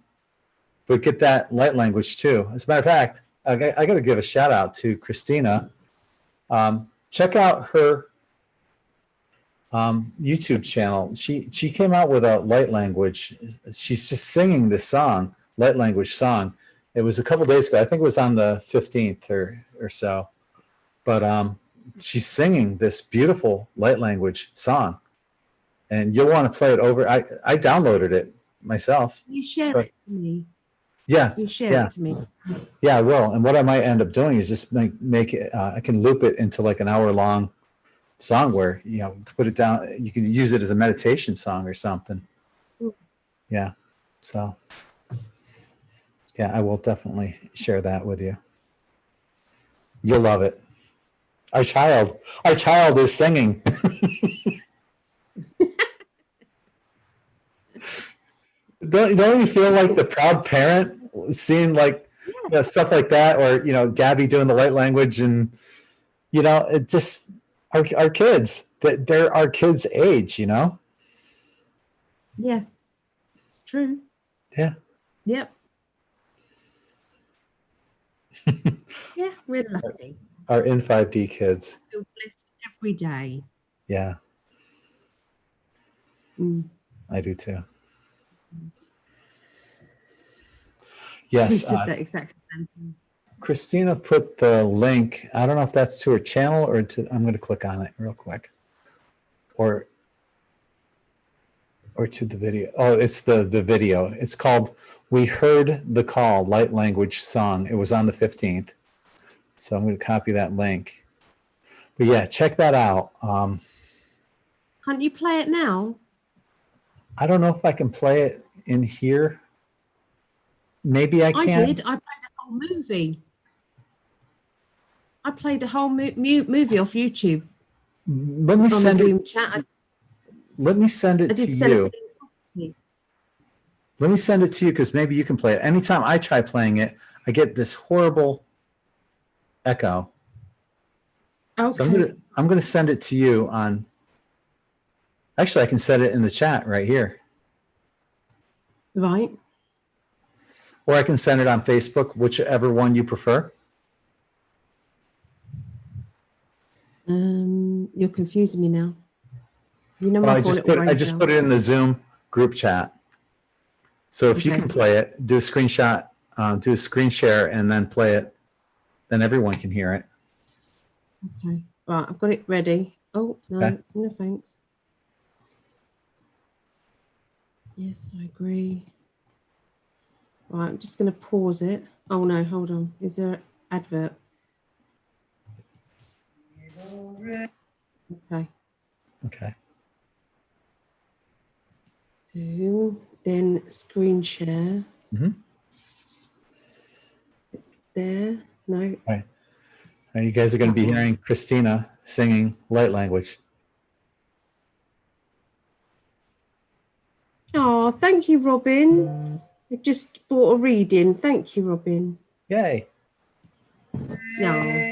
but get that light language too. As a matter of fact, I got to give a shout out to Christina. Check out her YouTube channel. She came out with a light language. She's just singing this song, light language song. It was a couple days ago. I think it was on the 15th or so. But she's singing this beautiful light language song, and you'll want to play it over. I downloaded it myself. You share it to me. Yeah. You share it to me. Yeah, I will. And what I might end up doing is just make it. I can loop it into like an hour-long song where, you know, put it down. You can use it as a meditation song or something. Yeah. So, yeah, I will definitely share that with you. You'll love it. Our child is singing. Don't you feel like the proud parent seeing like, you know, stuff like that, or, you know, Gabby doing the light language, and, you know, it just our kids, that they're our kids' age, you know? Yeah, it's true. Yeah. Yep. Yeah, we're lucky. Our in 5D kids. Feel blessed every day. Yeah. I do too. Yes. Who said that exactly? Christina put the link. I don't know if that's to her channel or to, I'm going to click on it real quick. Or to the video. Oh, it's the video. It's called We Heard the Call, Light Language Song. It was on the 15th. So I'm going to copy that link. But yeah, check that out. Can't you play it now? I don't know if I can play it in here. Maybe I can. I did. I played a whole movie. I played a whole movie off YouTube. Let me send Zoom it. chat. Let me send it to you. Let me send it to you, because maybe you can play it. Anytime I try playing it, I get this horrible echo. Okay. So I'm gonna send it to you on. Actually, I can set it in the chat right here. Right. Or I can send it on Facebook, whichever one you prefer. You're confusing me now. You know, Well, I just put it in the Zoom group chat. So if you can play it, do a screenshot, do a screen share, and then play it, then everyone can hear it. Okay. Right, I've got it ready. Oh, no, no thanks. Yes, I agree. Right, I'm just going to pause it. Oh, no, hold on. Is there an advert? Okay. Okay. Zoom, then screen share. Mm-hmm. There. No. All right. You guys are going to be hearing Christina singing light language. Oh, thank you, Robin. We've just bought a reading. Thank you, Robin. Yay. No.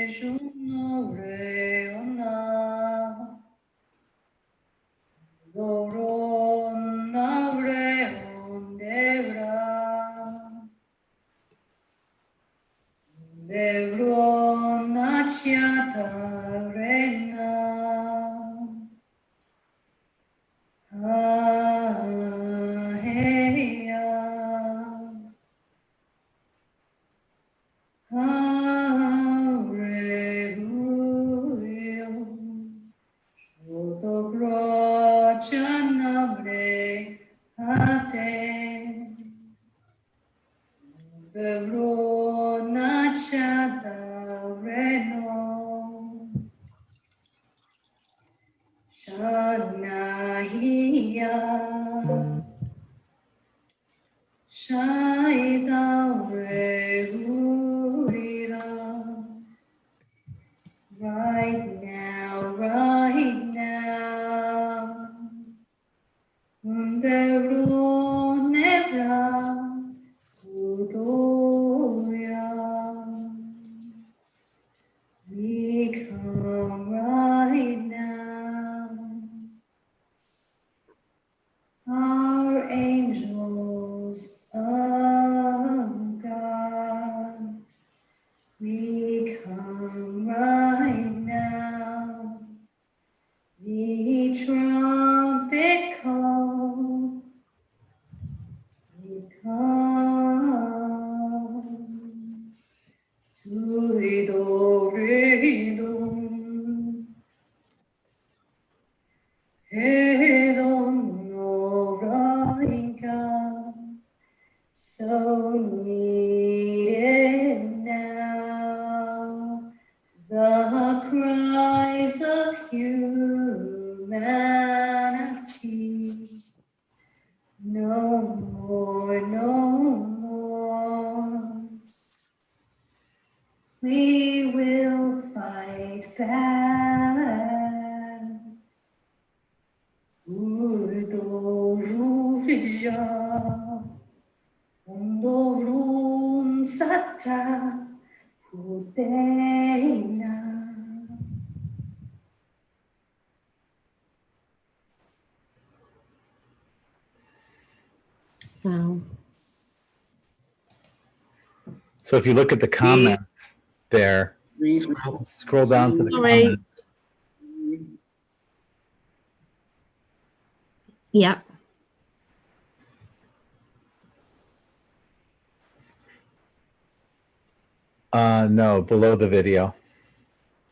Wow. So if you look at the comments there, scroll down to the comments. Yeah. No, below the video.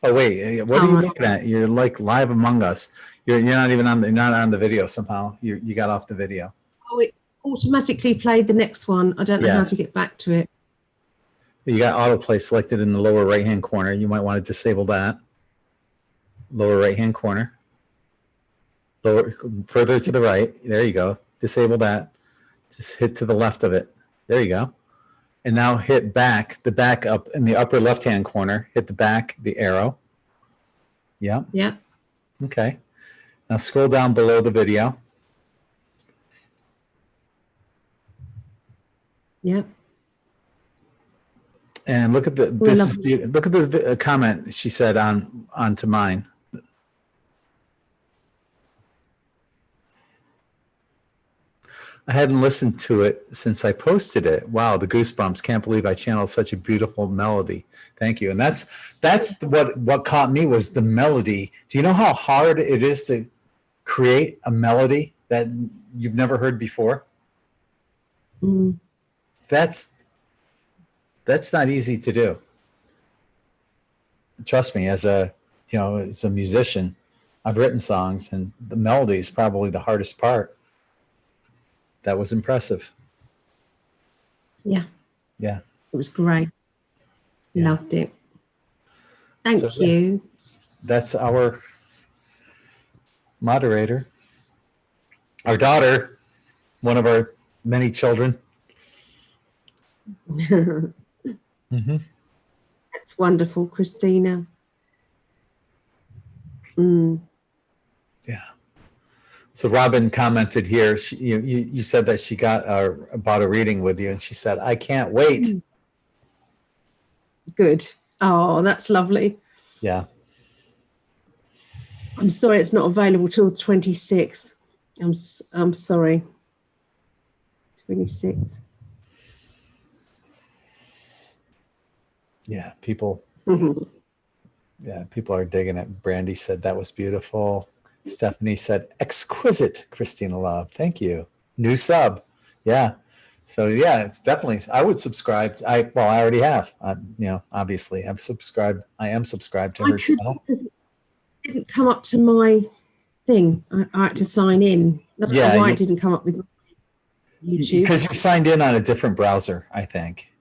Oh wait, what are you looking at? You're like live among us. You're not even on. You're not on the video somehow. You got off the video. Oh, it automatically played the next one. I don't know how to get back to it. You got autoplay selected in the lower right hand corner. You might want to disable that. Lower right hand corner. Lower, further to the right. There you go. Disable that. Just hit to the left of it. There you go. And now hit back, the back up in the upper left-hand corner. Hit the back, the arrow. Yeah. Yeah. Okay. Now scroll down below the video. Yeah. And look at the look at the comment she said onto mine. I hadn't listened to it since I posted it. Wow, the goosebumps. Can't believe I channeled such a beautiful melody. Thank you. And that's what caught me was the melody. Do you know how hard it is to create a melody that you've never heard before. That's not easy to do. Trust me, as a musician, I've written songs, and the melody is probably the hardest part. That was impressive. Yeah. Yeah. It was great. Yeah. Loved it. Thank you. That's our moderator. Our daughter, one of our many children. That's wonderful, Christina. Yeah. So Robin commented here. You said that she got about a reading with you, and she said, "I can't wait." Good. Oh, that's lovely. Yeah. I'm sorry it's not available till the 26th. I'm sorry. 26th. Yeah, people. Yeah, people are digging it. Brandy said that was beautiful. Stephanie said, "Exquisite, Christina Love." Thank you. New sub. Yeah. So yeah, it's definitely. I would subscribe. I already have. Obviously, I am subscribed to her channel. It didn't come up to my thing. I had to sign in. That's why it didn't come up with YouTube. Because you're signed in on a different browser, I think.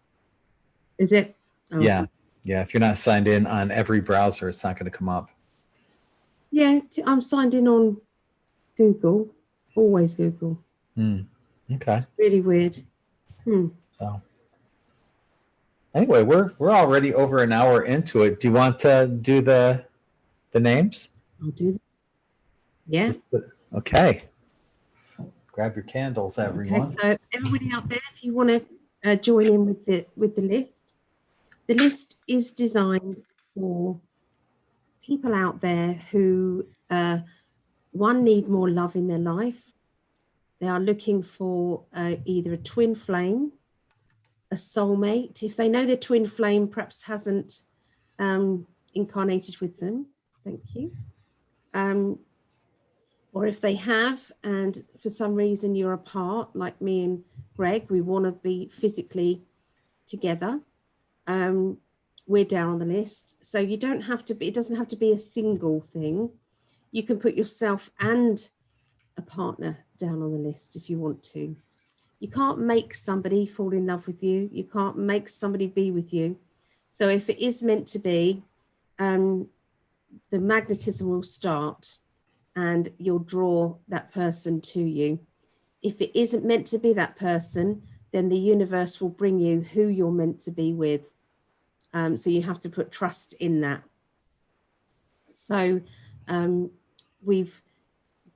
Is it? Oh. Yeah. Yeah. If you're not signed in on every browser, it's not going to come up. Yeah, I'm signed in on Google. Always Google. Okay. It's really weird. So anyway, we're already over an hour into it. Do you want to do the names? I'll do that. Yeah. Okay. Grab your candles, everyone. Okay, so everybody out there, if you want to join in with the list, the list is designed for people out there who need more love in their life. They are looking for either a twin flame, a soulmate. If they know their twin flame perhaps hasn't incarnated with them, thank you. Or if they have, and for some reason you're apart, like me and Greg, we want to be physically together. We're down on the list. So you don't have to be, it doesn't have to be a single thing. You can put yourself and a partner down on the list if you want to. You can't make somebody fall in love with you. You can't make somebody be with you. So if it is meant to be, the magnetism will start and you'll draw that person to you. If it isn't meant to be that person, then the universe will bring you who you're meant to be with. So you have to put trust in that. So we've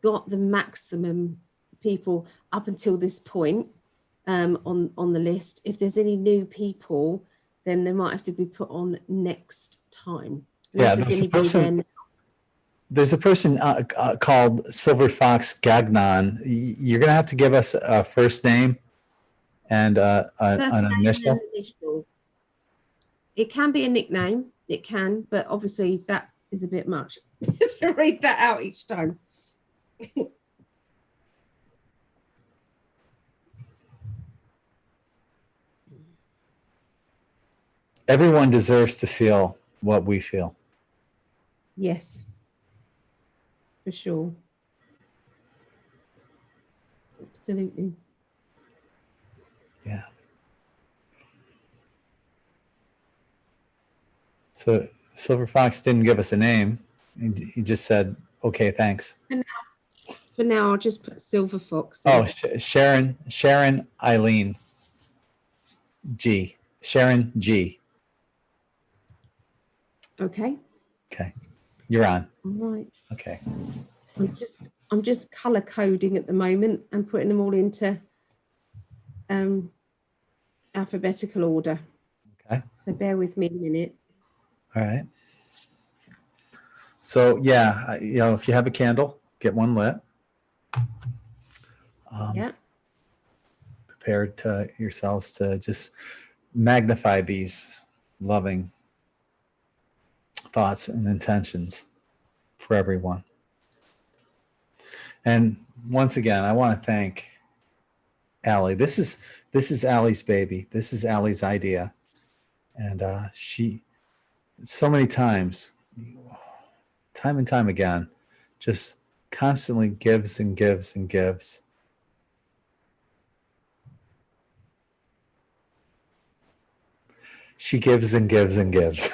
got the maximum people up until this point on the list. If there's any new people, then they might have to be put on next time. Yeah, there's a person called Silver Fox Gagnon. You're going to have to give us a first name and an initial. It can be a nickname. It can, but obviously that is a bit much to read that out each time. Everyone deserves to feel what we feel. Yes, for sure. Absolutely. Yeah. So Silver Fox didn't give us a name. He just said, "Okay, thanks." For now, I'll just put Silver Fox there. Oh, Sharon Eileen G. Sharon G. Okay. Okay. You're on. All right. Okay. I'm just color coding at the moment and putting them all into alphabetical order. Okay. So bear with me a minute. All right. So yeah, if you have a candle, get one lit. Yeah. Prepared to yourselves to just magnify these loving thoughts and intentions for everyone. And once again, I want to thank Ali. This is Ali's baby. This is Ali's idea. And she, so many times, time and time again, just constantly gives and gives and gives. She gives and gives and gives.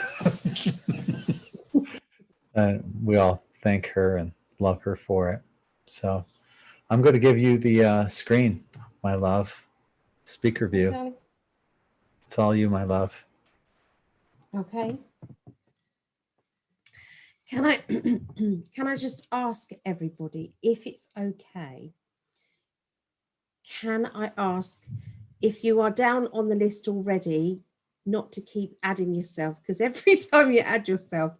And we all thank her and love her for it. So I'm going to give you the screen, my love. Speaker view. Okay. It's all you, my love. Okay. Can I can I just ask everybody if it's okay? Can I ask if you are down on the list already, not to keep adding yourself? Because every time you add yourself,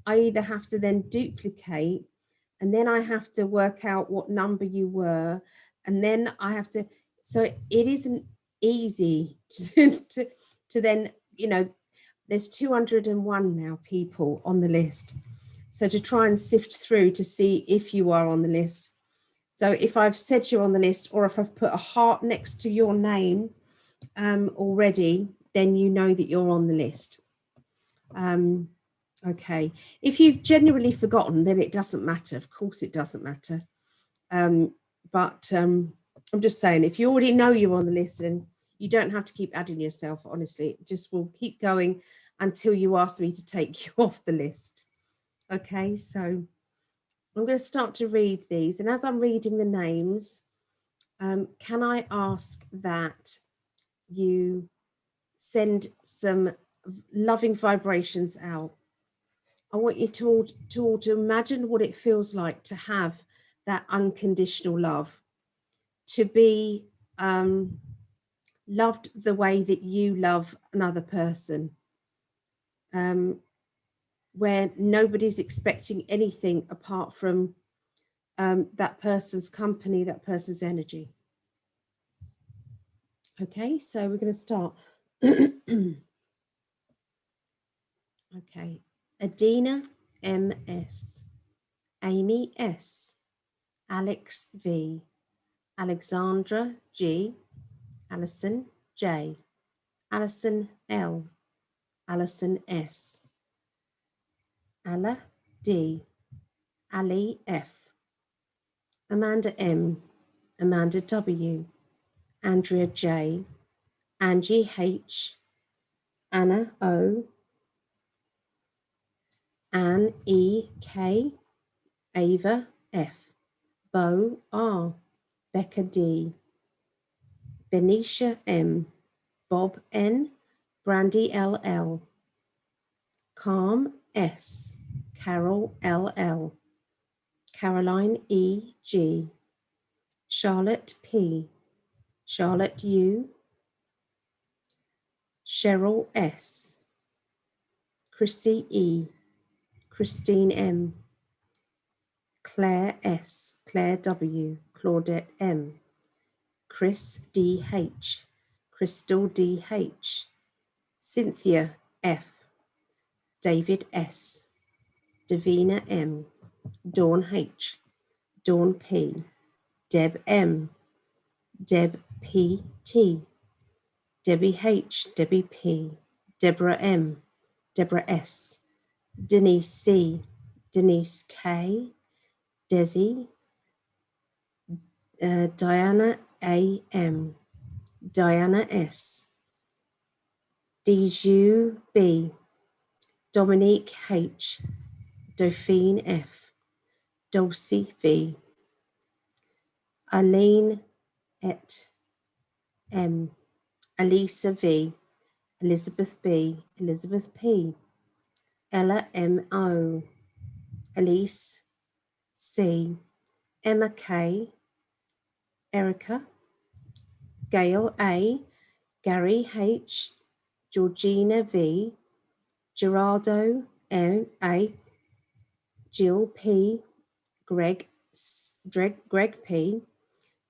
I either have to then duplicate, and then I have to work out what number you were, and then I have to. So it isn't easy to then, you know, there's 201 now people on the list. So to try and sift through to see if you are on the list. So if I've said you're on the list, or if I've put a heart next to your name already, then you know that you're on the list. Okay. If you've genuinely forgotten, then it doesn't matter. Of course it doesn't matter. But I'm just saying, if you already know you're on the list, then you don't have to keep adding yourself, honestly. It just will keep going until you ask me to take you off the list. Okay, so I'm going to start to read these. And as I'm reading the names, can I ask that you send some loving vibrations out? I want you to imagine what it feels like to have that unconditional love, to be loved the way that you love another person, where nobody's expecting anything apart from that person's company, that person's energy. Okay, so we're going to start. Okay, Adina M.S., Amy S., Alex V., Alexandra G., Alison J., Alison L., Alison S., Alla D., Ali F., Amanda M., Amanda W., Andrea J., Angie H., Anna O., Anne E. K., Ava F., Bo R., Becca D., Benicia M., Bob N., Brandy LL, Calm S., Carol LL, Caroline E. G., Charlotte P., Charlotte U., Cheryl S., Chrissy E., Christine M., Claire S., Claire W., Claudette M., Chris D. H., Crystal D. H., Cynthia F., David S., Davina M., Dawn H., Dawn P., Deb M., Deb P. T., Debbie H., Debbie P., Deborah M., Deborah S., Denise C., Denise K., Desi, Diana A. M., Diana S., Diju B., Dominique H., Dauphine F., Dulcie V., Aline et M., Elisa V., Elizabeth B., Elizabeth P., Ella M. O., Elise C., Emma K., Erica, Gail A., Gary H., Georgina V., Gerardo M. A., Jill P., Greg P.,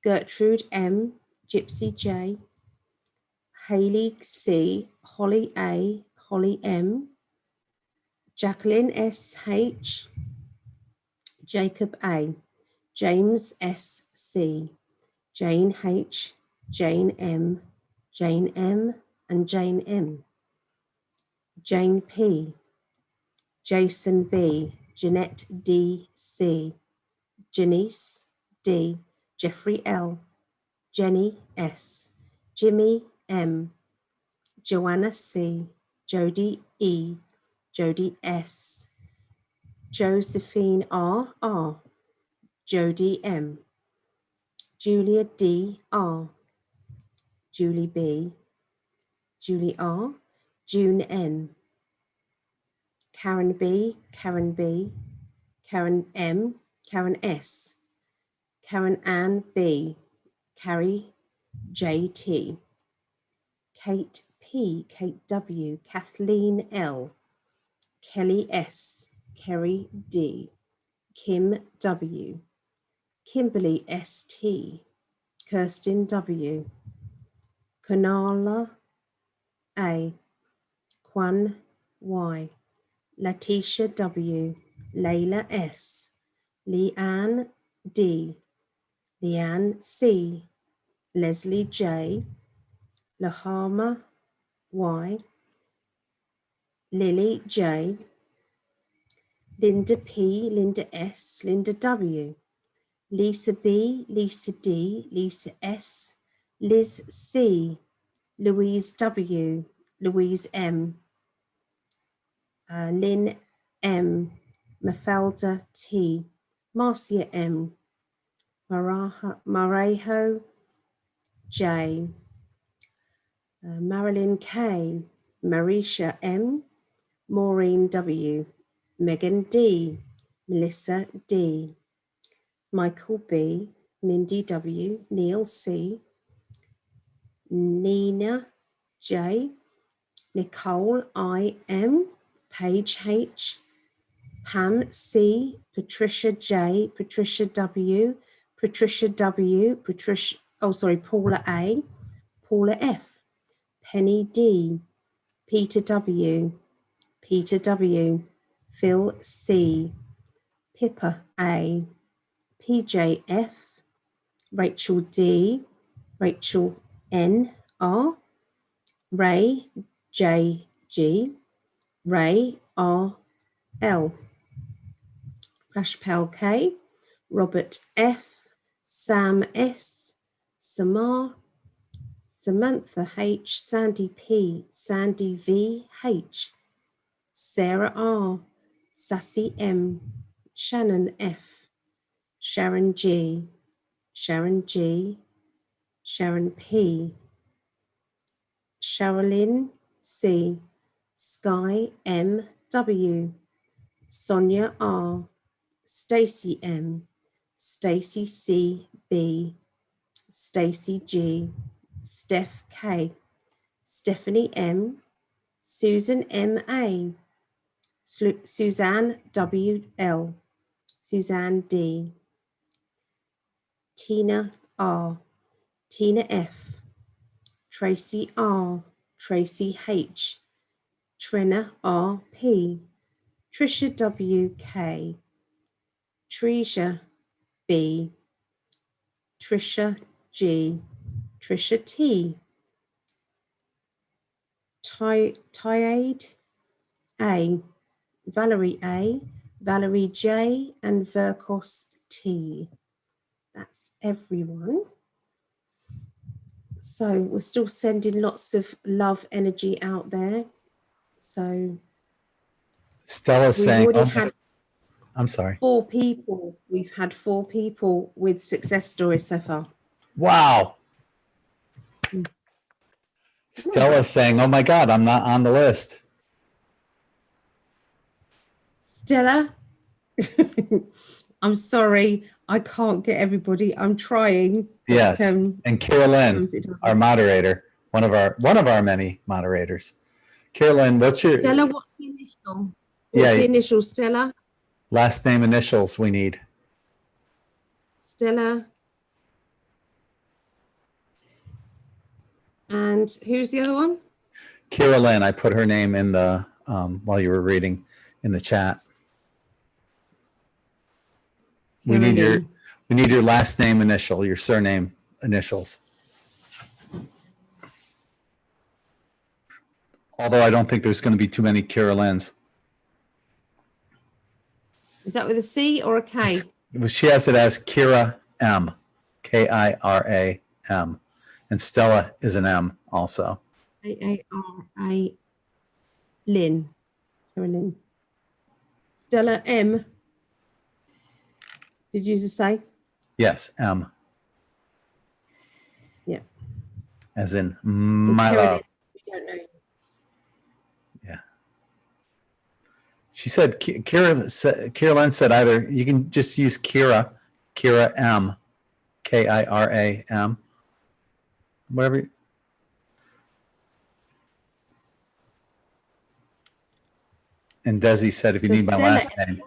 Gertrude M., Gypsy J., Haley C., Holly A., Holly M., Jacqueline S. H., Jacob A., James S.C., Jane H., Jane M., and Jane M., Jane P., Jason B., Jeanette D.C., Janice D., Jeffrey L., Jenny S., Jimmy M., Joanna C., Jody E., Jody S., Josephine R., Jody M., Julia D. R., Julie B., Julie R., June N., Karen B., Karen M., Karen S., Karen Ann B., Carrie J. T., Kate P., Kate W., Kathleen L., Kelly S., Kerry D., Kim W., Kimberly S.T., Kirsten W., Kanala A., Kwan Y., Letitia W., Layla S., Leanne D., Leanne C., Leslie J., Lahama Y., Lily J., Linda P., Linda S., Linda W., Lisa B., Lisa D., Lisa S., Liz C., Louise W., Louise M., Lynn M., Mafalda T., Marcia M., Marejo J., Marilyn K., Marisha M., Maureen W., Megan D., Melissa D., Michael B., Mindy W., Neil C., Nina J., Nicole I. M., Paige H., Pam C., Patricia J., Patricia W., Paula A., Paula F., Penny D., Peter W., Phil C., Pippa A., PJ F., Rachel D., Rachel N. R., Ray J. G., Ray R. L., Rashpal K., Robert F., Sam S., Samar, Samantha H., Sandy P., Sandy V. H., Sarah R., Sassy M., Shannon F., Sharon G., Sharon G., Sharon P., Sherilyn C., Sky M. W., Sonia R., Stacy M., Stacy C. B., Stacy G., Steph K., Stephanie M., Susan M. A., Suzanne W. L., Suzanne D., Tina R., Tina F., Tracy R., Tracy H., Trina R. P., Trisha W. K., Trisha B., Trisha G., Trisha T., Tyade A., Valerie J., and Verkos T. That's everyone. So we're still sending lots of love energy out there. So Stella's saying, I'm sorry. 4 people. We've had 4 people with success stories so far. Wow. Stella's saying, oh my God, I'm not on the list. Stella, I'm sorry, I can't get everybody. I'm trying. But, yes, and Carolyn, our moderator, one of our many moderators. Carolyn, what's your Stella? What's the initial? What's the initial, Stella? Last name initials we need. Stella. And who's the other one? Carolyn. I put her name in the while you were reading in the chat. We need We need your last name initial, your surname initials. Although I don't think there's going to be too many Kira Lynn's. Is that with a C or a K? She has it as Kira M, K-I-R-A-M. And Stella is an M also. A-A-R-A Lynn. Lynn. Stella M. Did you just say? Yes, M. Yeah. As in my love. We don't know. Yeah. She said, Kira Lynn said either, you can just use Kira M, K-I-R-A-M, whatever. And Desi said, if you need my last name.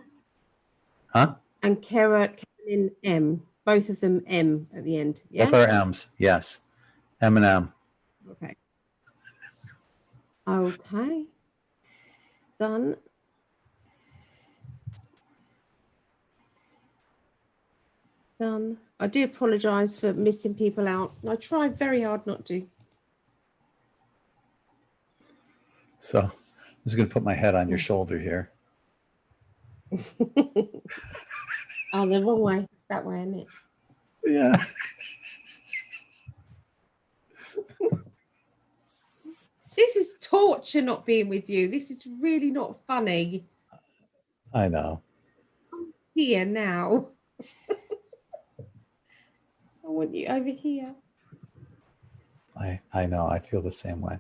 Huh? And Carolyn M. Both of them M at the end. Yeah. Both are M's. Yes. M and M. Okay. Okay. Done. Done. I do apologize for missing people out. I tried very hard not to. So I'm just going to put my head on your shoulder here. Oh, the wrong way. It's that way, isn't it? Yeah. This is torture not being with you. This is really not funny. I know. I'm here now. I want you over here. I know. I feel the same way.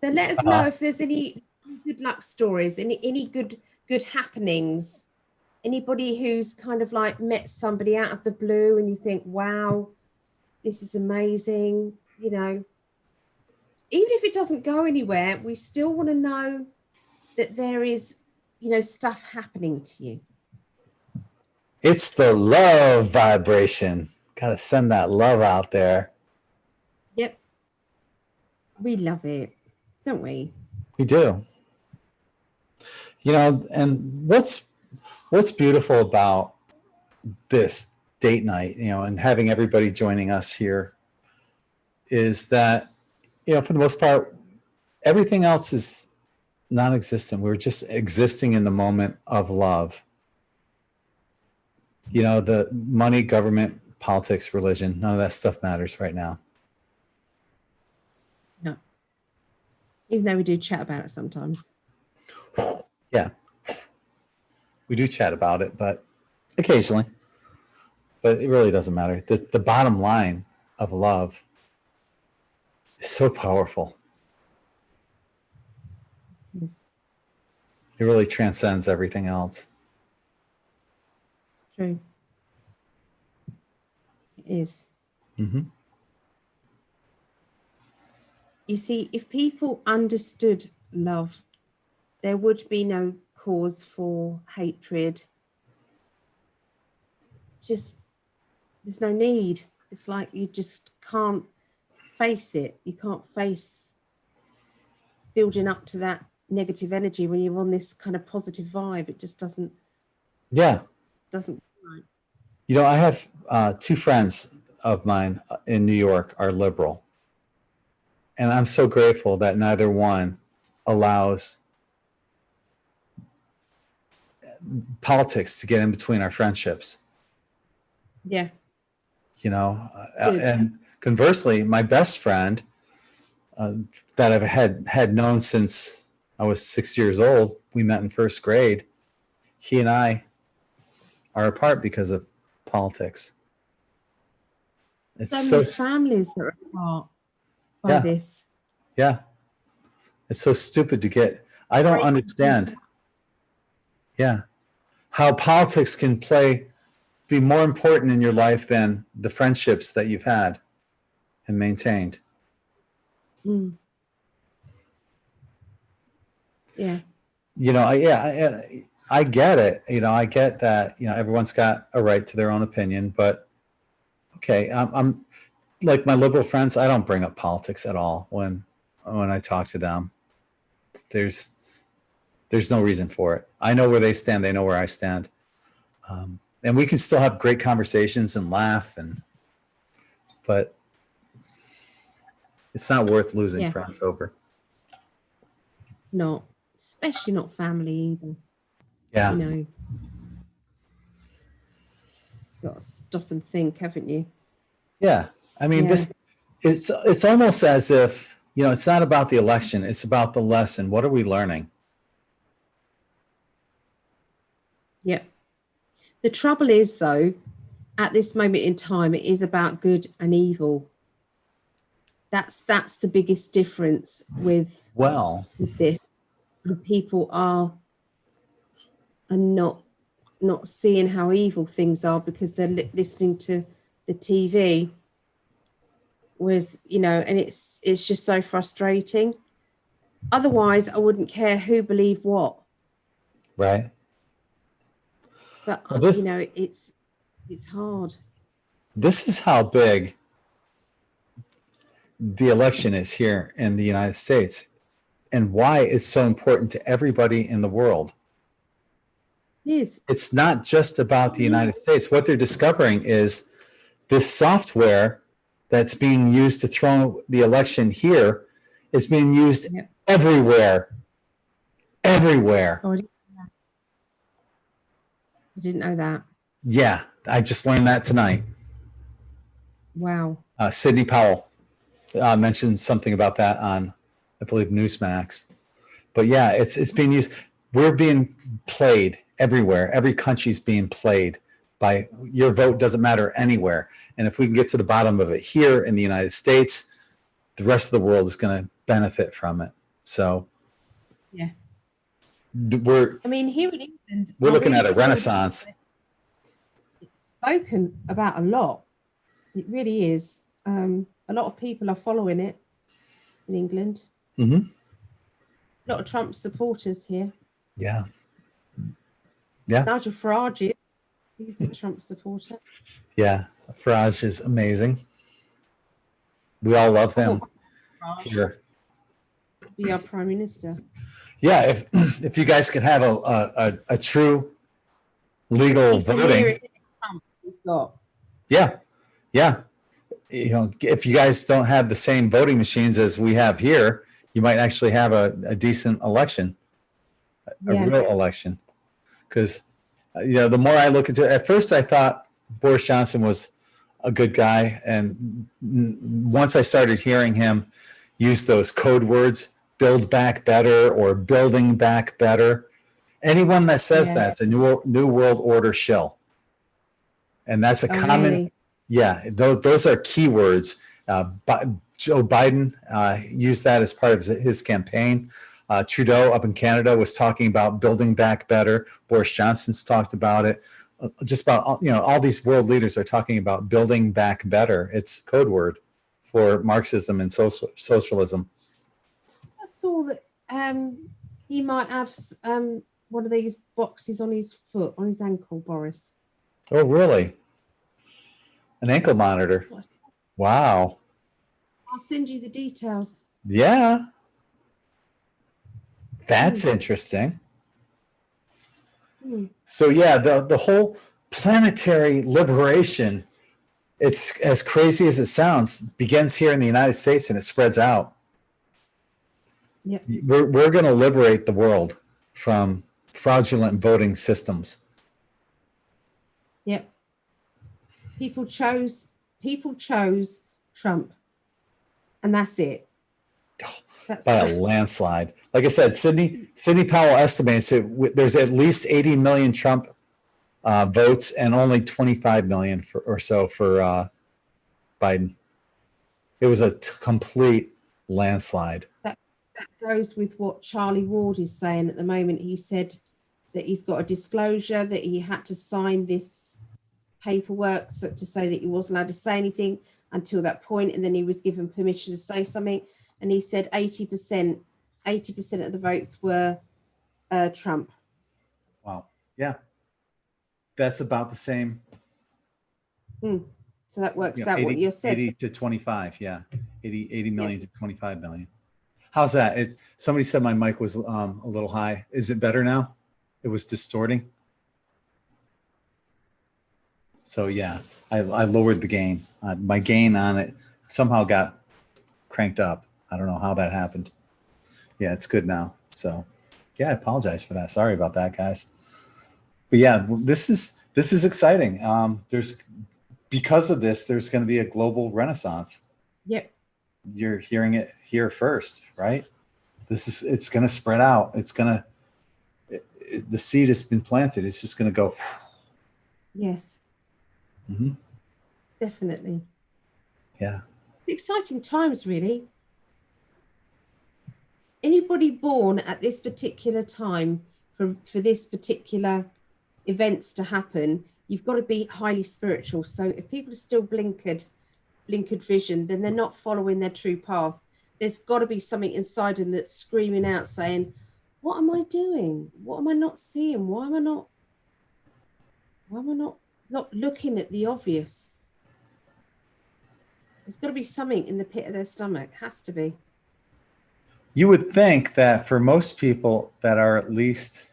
So let us know if there's any good luck stories, any good happenings. Anybody who's kind of like met somebody out of the blue and you think, wow, this is amazing. You know, even if it doesn't go anywhere, we still want to know that there is, you know, stuff happening to you. It's the love vibration. Got to send that love out there. Yep. We love it, don't we? We do. You know, and what's beautiful about this date night, you know, and having everybody joining us here is that, you know, for the most part, everything else is non-existent. We're just existing in the moment of love. You know, the money, government, politics, religion, none of that stuff matters right now. No. Even though we do chat about it sometimes. Yeah. We do chat about it, but occasionally. But it really doesn't matter. The bottom line of love is so powerful. Yes. It really transcends everything else. True. It is. Mm-hmm. You see, if people understood love, there would be no cause for hatred. Just, there's no need. It's like you just can't face it. You can't face building up to that negative energy when you're on this kind of positive vibe. It just doesn't. Yeah. Doesn't. Right. You know, I have two friends of mine in New York are liberal. And I'm so grateful that neither one allows politics to get in between our friendships. Yeah. You know, and conversely, my best friend that I've had known since I was 6 years old, we met in first grade. He and I are apart because of politics. It's so many families that are apart by this. Yeah. It's so stupid to get. I don't understand. Yeah. How politics can be more important in your life than the friendships that you've had and maintained. Mm. Yeah. You know, I get it. You know, I get that, you know, everyone's got a right to their own opinion, but okay, I'm like my liberal friends, I don't bring up politics at all when I talk to them. there's no reason for it. I know where they stand. They know where I stand. And we can still have great conversations and laugh, but it's not worth losing friends over. It's not, especially not family either. Yeah. You know, got to stop and think, haven't you? Yeah. I mean, it's almost as if, you know, it's not about the election. It's about the lesson. What are we learning? Yep. The trouble is, though, at this moment in time, it is about good and evil. That's the biggest difference with this. The people are not seeing how evil things are because they're listening to the TV. Whereas, you know, and it's just so frustrating. Otherwise, I wouldn't care who believed what. Right. But you know, it's hard. This is how big the election is here in the United States, and why it's so important to everybody in the world. Yes. It's not just about the United States. What they're discovering is this software that's being used to throw the election here is being used everywhere. Everywhere. Oh, I didn't know that. Yeah, I just learned that tonight. Wow. Sidney Powell mentioned something about that on, I believe, Newsmax. But yeah, it's being used. We're being played everywhere. Every country's being played by your vote doesn't matter anywhere. And if we can get to the bottom of it here in the United States, the rest of the world is going to benefit from it. So yeah, I mean, here in England, we're looking at a renaissance. It's spoken about a lot. It really is. A lot of people are following it in England. Mm-hmm. A lot of Trump supporters here. Yeah. Yeah. Nigel Farage, he's a Trump supporter. Yeah. Farage is amazing. We all love him here. Be our prime minister. Yeah. If you guys could have a true legal voting. Yeah. Yeah. You know, if you guys don't have the same voting machines as we have here, you might actually have a decent election, a real election. Because, you know, the more I look into it, at first I thought Boris Johnson was a good guy. And once I started hearing him use those code words, build back better or building back better, anyone that says that's a new world order shill. And that's a common... Really? Yeah, those are keywords. Joe Biden used that as part of his campaign. Trudeau up in Canada was talking about building back better. Boris Johnson's talked about it. Just about, you know, all these world leaders are talking about building back better. It's code word for Marxism and socialism. I saw that he might have one of these boxes on his foot, on his ankle, Boris. Oh, really? An ankle monitor. Wow. I'll send you the details. Yeah. That's interesting. So yeah, the whole planetary liberation, it's as crazy as it sounds, begins here in the United States and it spreads out. Yep. We're going to liberate the world from fraudulent voting systems. Yep. People chose Trump, and that's it. By a landslide. Like I said, Sidney Powell estimates there's at least 80 million Trump votes and only 25 million or so for Biden. It was a complete landslide. That goes with what Charlie Ward is saying at the moment. He said that he's got a disclosure that he had to sign this paperwork to say that he wasn't allowed to say anything until that point, and then he was given permission to say something, and he said 80% of the votes were Trump. Wow. Yeah, that's about the same. So that works out 80, what you're saying. 80 to 25, yeah. 80 million to 25 million. How's that? Somebody said my mic was a little high. Is it better now? It was distorting. So yeah, I lowered the gain. My gain on it somehow got cranked up. I don't know how that happened. Yeah, it's good now. So yeah, I apologize for that. Sorry about that, guys. But yeah, this is exciting. Because of this, there's going to be a global renaissance. Yep. You're hearing it here first, right? It's going to spread out. The seed has been planted. It's just going to go. Yes. Mm-hmm. Definitely. Yeah. Exciting times, really. Anybody born at this particular time for this particular events to happen, you've got to be highly spiritual. So if people are still blinkered vision, then they're not following their true path. There's got to be something inside them that's screaming out saying, what am I doing? What am I not seeing? Why am I not looking at the obvious? There's got to be something in the pit of their stomach. Has to be. You would think that for most people that are at least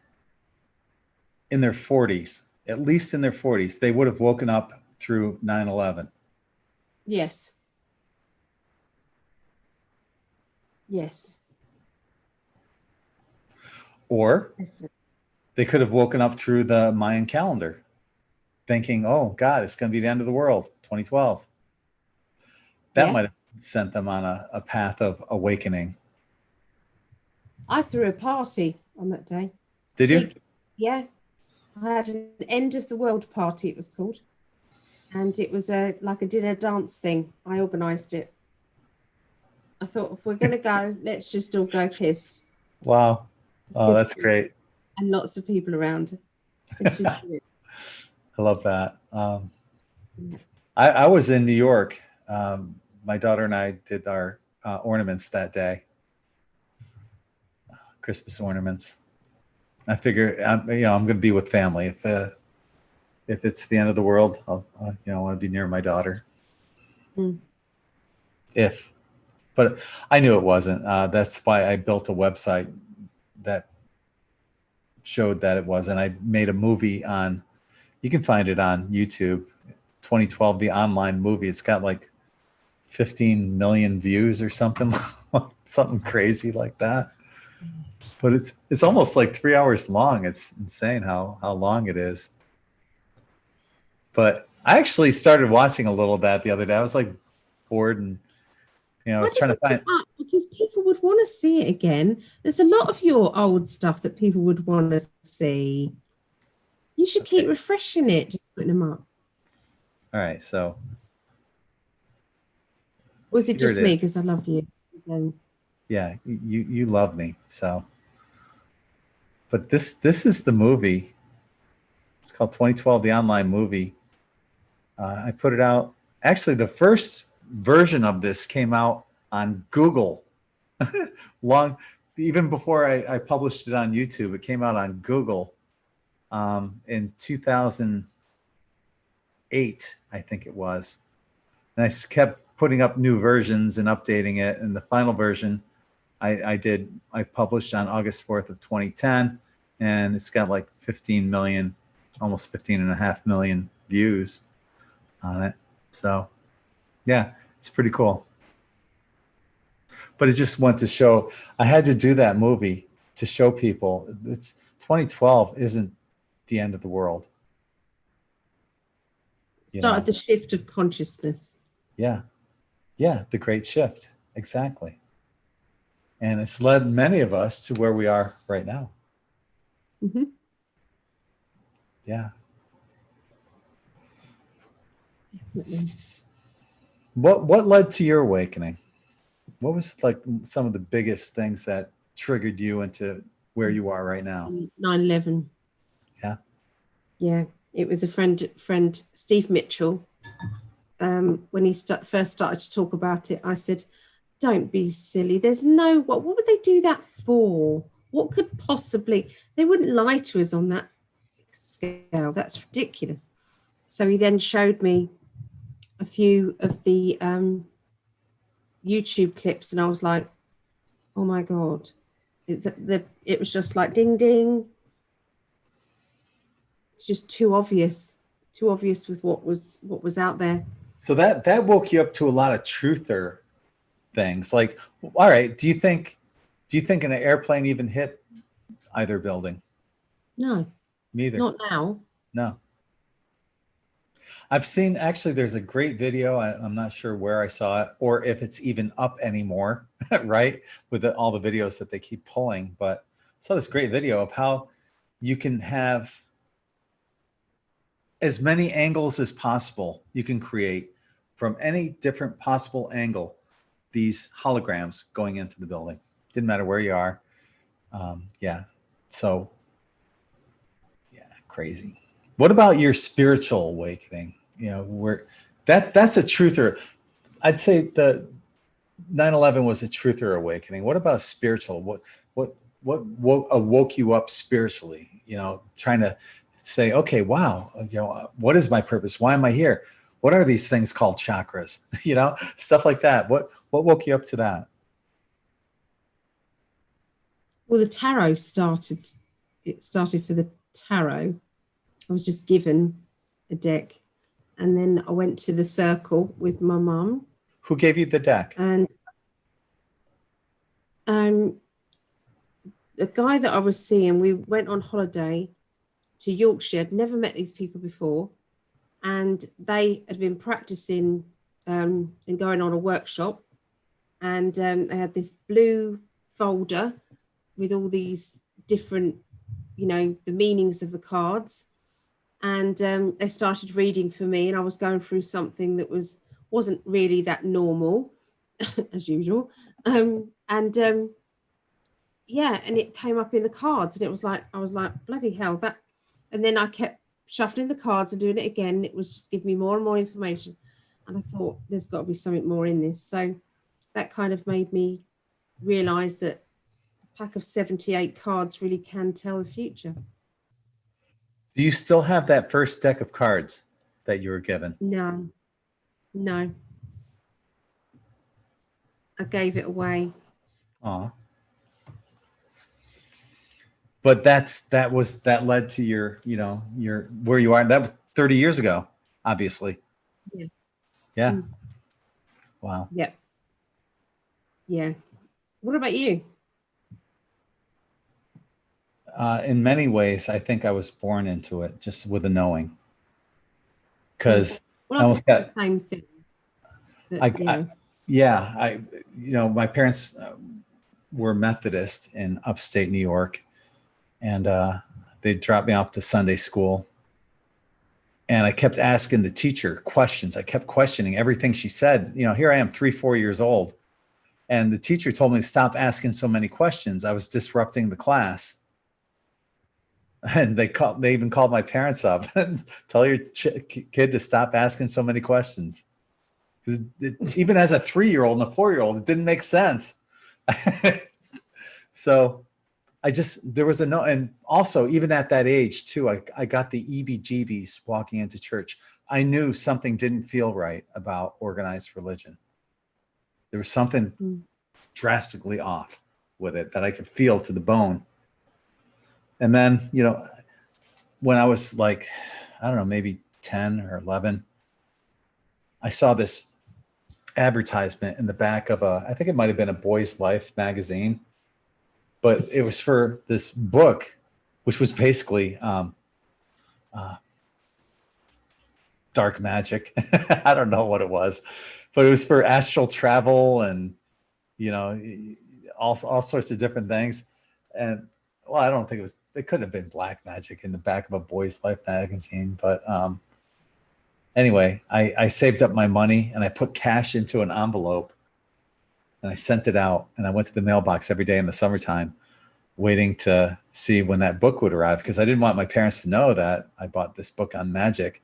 in their 40s, they would have woken up through 9/11. Yes. Yes. Or they could have woken up through the Mayan calendar thinking, oh God, it's going to be the end of the world, 2012. That might have sent them on a path of awakening. I threw a party on that day. Did you? Yeah. I had an end of the world party, it was called. And it was like a dinner dance thing. I organised it. I thought, if we're going to go, let's just all go pissed. Wow. Oh, that's great. And lots of people around. Let's just do it. I love that. I was in New York. My daughter and I did our ornaments that day. Christmas ornaments. I figure, I'm going to be with family. If it's the end of the world, I want to be near my daughter. But I knew it wasn't. That's why I built a website that showed that it wasn't. I made a movie on, you can find it on YouTube, 2012, the online movie. It's got like 15 million views or something, something crazy like that. But it's almost like 3 hours long. It's insane how long it is. But I actually started watching a little of that the other day. I was like bored and I was trying to find, because people would want to see it again. There's a lot of your old stuff that people would want to see. You should keep refreshing it, just putting them up. All right, so. Or is it just me because I love you? Yeah, you love me, so. But this is the movie. It's called 2012, the online movie. I put it out. Actually, the first version of this came out on Google. Even before I published it on YouTube, it came out on Google in 2008, I think it was. And I kept putting up new versions and updating it. And the final version I published on August 4th of 2010, and it's got like 15 million, almost 15.5 million views on it. So yeah, it's pretty cool. But it just went to show, I had to do that movie to show people it's 2012 isn't the end of the world. Started the shift of consciousness. Yeah. Yeah, the great shift. Exactly. And it's led many of us to where we are right now. Mm-hmm. Yeah. Definitely. What led to your awakening? What was like some of the biggest things that triggered you into where you are right now? 9/11. Yeah. Yeah. It was a friend, Steve Mitchell. When he first started to talk about it, I said, don't be silly. There's what would they do that for? What could possibly, they wouldn't lie to us on that scale. That's ridiculous. So he then showed me a few of the YouTube clips, and I was like, Oh my God. It was just like ding, ding. It's just too obvious with what was out there. So that woke you up to a lot of truther things. Like, all right, do you think an airplane even hit either building? No. Neither. Not now. No. I've seen, actually, there's a great video. I'm not sure where I saw it or if it's even up anymore, right? With all the videos that they keep pulling. But I saw this great video of how you can have as many angles as possible. You can create from any different possible angle these holograms going into the building. Didn't matter where you are. Yeah. So, yeah, crazy. What about your spiritual awakening? You know, where that's a truther. I'd say the 9/11 was a truther awakening. What about spiritual? What awoke you up spiritually? You know, trying to say, okay, wow, you know, what is my purpose? Why am I here? What are these things called chakras? You know, stuff like that. What woke you up to that? Well, the tarot started. It started for the tarot. I was just given a deck, and then I went to the circle with my mum. Who gave you the deck? And the guy that I was seeing, we went on holiday to Yorkshire. I'd never met these people before, and they had been practicing and going on a workshop, and they had this blue folder with all these different, you know, the meanings of the cards. And they started reading for me, and I was going through something that wasn't really that normal, as usual. Yeah, and it came up in the cards, and it was like, I was like, bloody hell, that. And then I kept shuffling the cards and doing it again. And it was just giving me more and more information. And I thought, there's got to be something more in this. So that kind of made me realize that a pack of 78 cards really can tell the future. Do you still have that first deck of cards that you were given? No. I gave it away. Aw. But that led to your, you know, your where you are. That was 30 years ago, obviously. Yeah. Yeah. Mm. Wow. Yep. Yeah. What about you? In many ways, I think I was born into it, just with a knowing. Because I almost got the same thing. But, you know, my parents were Methodist in upstate New York, and they dropped me off to Sunday school. And I kept asking the teacher questions. I kept questioning everything she said. You know, here I am, 3-4 years old. And the teacher told me to stop asking so many questions. I was disrupting the class. And they even called my parents up and tell your kid to stop asking so many questions. Because even as a 3-year-old and a 4-year-old, it didn't make sense. So there was no, and also even at that age too, I got the EBGBs walking into church. I knew something didn't feel right about organized religion. There was something drastically off with it that I could feel to the bone. And then, you know, when I was like, I don't know, maybe 10 or 11, I saw this advertisement in the back of I think it might've been a Boy's Life magazine, but it was for this book, which was basically dark magic. I don't know what it was, but it was for astral travel and, you know, all sorts of different things. And well, I don't think it couldn't have been black magic in the back of a Boy's Life magazine. But anyway, I saved up my money and I put cash into an envelope and I sent it out, and I went to the mailbox every day in the summertime waiting to see when that book would arrive, because I didn't want my parents to know that I bought this book on magic.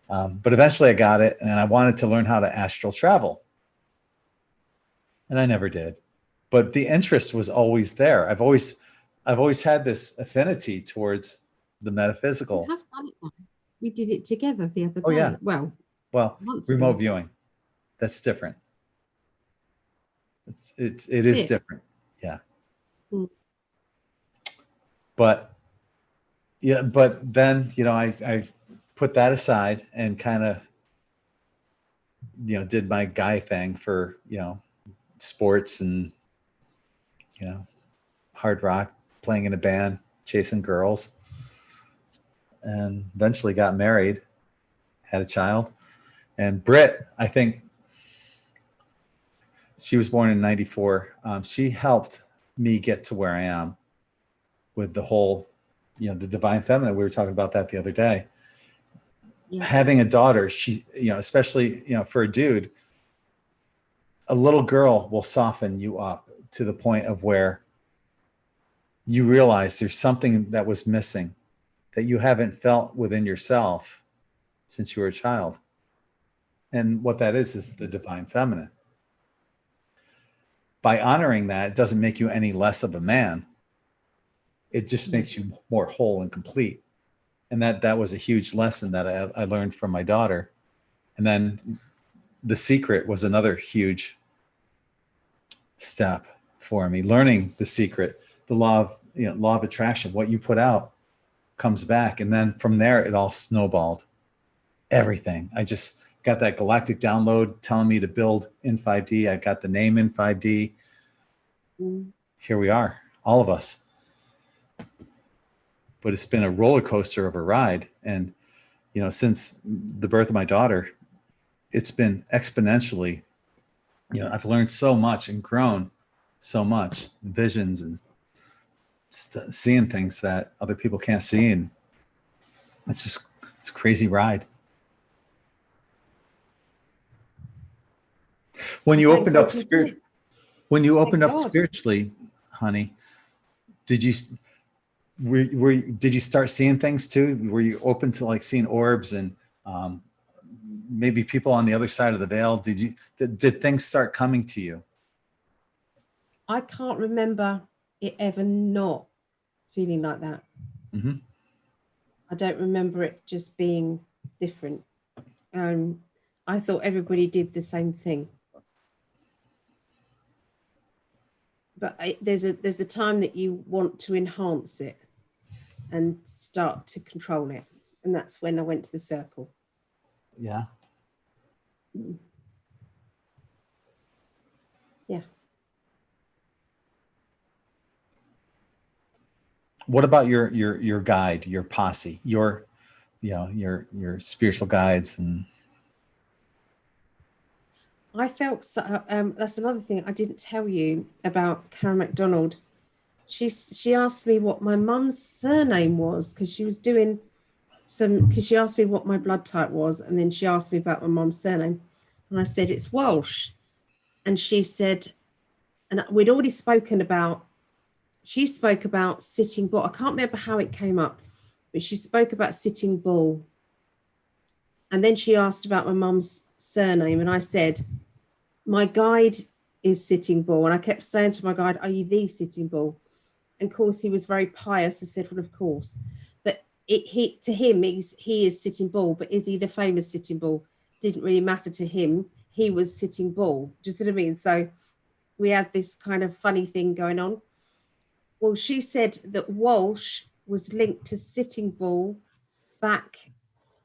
But eventually I got it, and I wanted to learn how to astral travel. And I never did. But the interest was always there. I've always had this affinity towards the metaphysical. We have done it. We did it together the other day. Oh, yeah. Well, remote viewing. That's different. It is different. Yeah. Mm. But then, I put that aside and kind of, did my guy thing for, sports and, hard rock, playing in a band, chasing girls, and eventually got married, had a child. And Britt, I think she was born in 94. She helped me get to where I am with the whole, the divine feminine. We were talking about that the other day. Yeah. Having a daughter, she, especially, for a dude, a little girl will soften you up to the point of where you realize there's something that was missing that you haven't felt within yourself since you were a child. And what that is the divine feminine. By honoring that, it doesn't make you any less of a man. It just makes you more whole and complete. And that was a huge lesson that I learned from my daughter. And then The Secret was another huge step for me, learning The Secret, the law of attraction. What you put out comes back. And then from there, it all snowballed. Everything. I just got that galactic download telling me to build in 5D. I got the name in 5D. Here we are, all of us. But it's been a roller coaster of a ride. And, since the birth of my daughter, it's been exponentially, I've learned so much and grown so much, visions and seeing things that other people can't see. And it's a crazy ride. When you opened up spiritually, honey, did you start seeing things too? Were you open to like seeing orbs and maybe people on the other side of the veil? Did things start coming to you? I can't remember it ever not feeling like that. Mm-hmm. I don't remember it just being different. I thought everybody did the same thing. But there's a time that you want to enhance it and start to control it. And that's when I went to the circle. Yeah. Yeah. What about your guide, your posse, your spiritual guides? And I felt that's another thing I didn't tell you about Karen MacDonald. She asked me what my mum's surname was because she was doing because she asked me what my blood type was, and then she asked me about my mum's surname, and I said it's Walsh, and she said, and we'd already spoken about. She spoke about Sitting Bull. I can't remember how it came up, but she spoke about Sitting Bull, and then she asked about my mum's surname, and I said, my guide is Sitting Bull. And I kept saying to my guide, are you the Sitting Bull? And of course, he was very pious and said, well, of course. But to him, he is Sitting Bull. But is he the famous Sitting Bull? Didn't really matter to him. He was Sitting Bull. Do you see what I mean? So we had this kind of funny thing going on. Well, she said that Walsh was linked to Sitting Bull back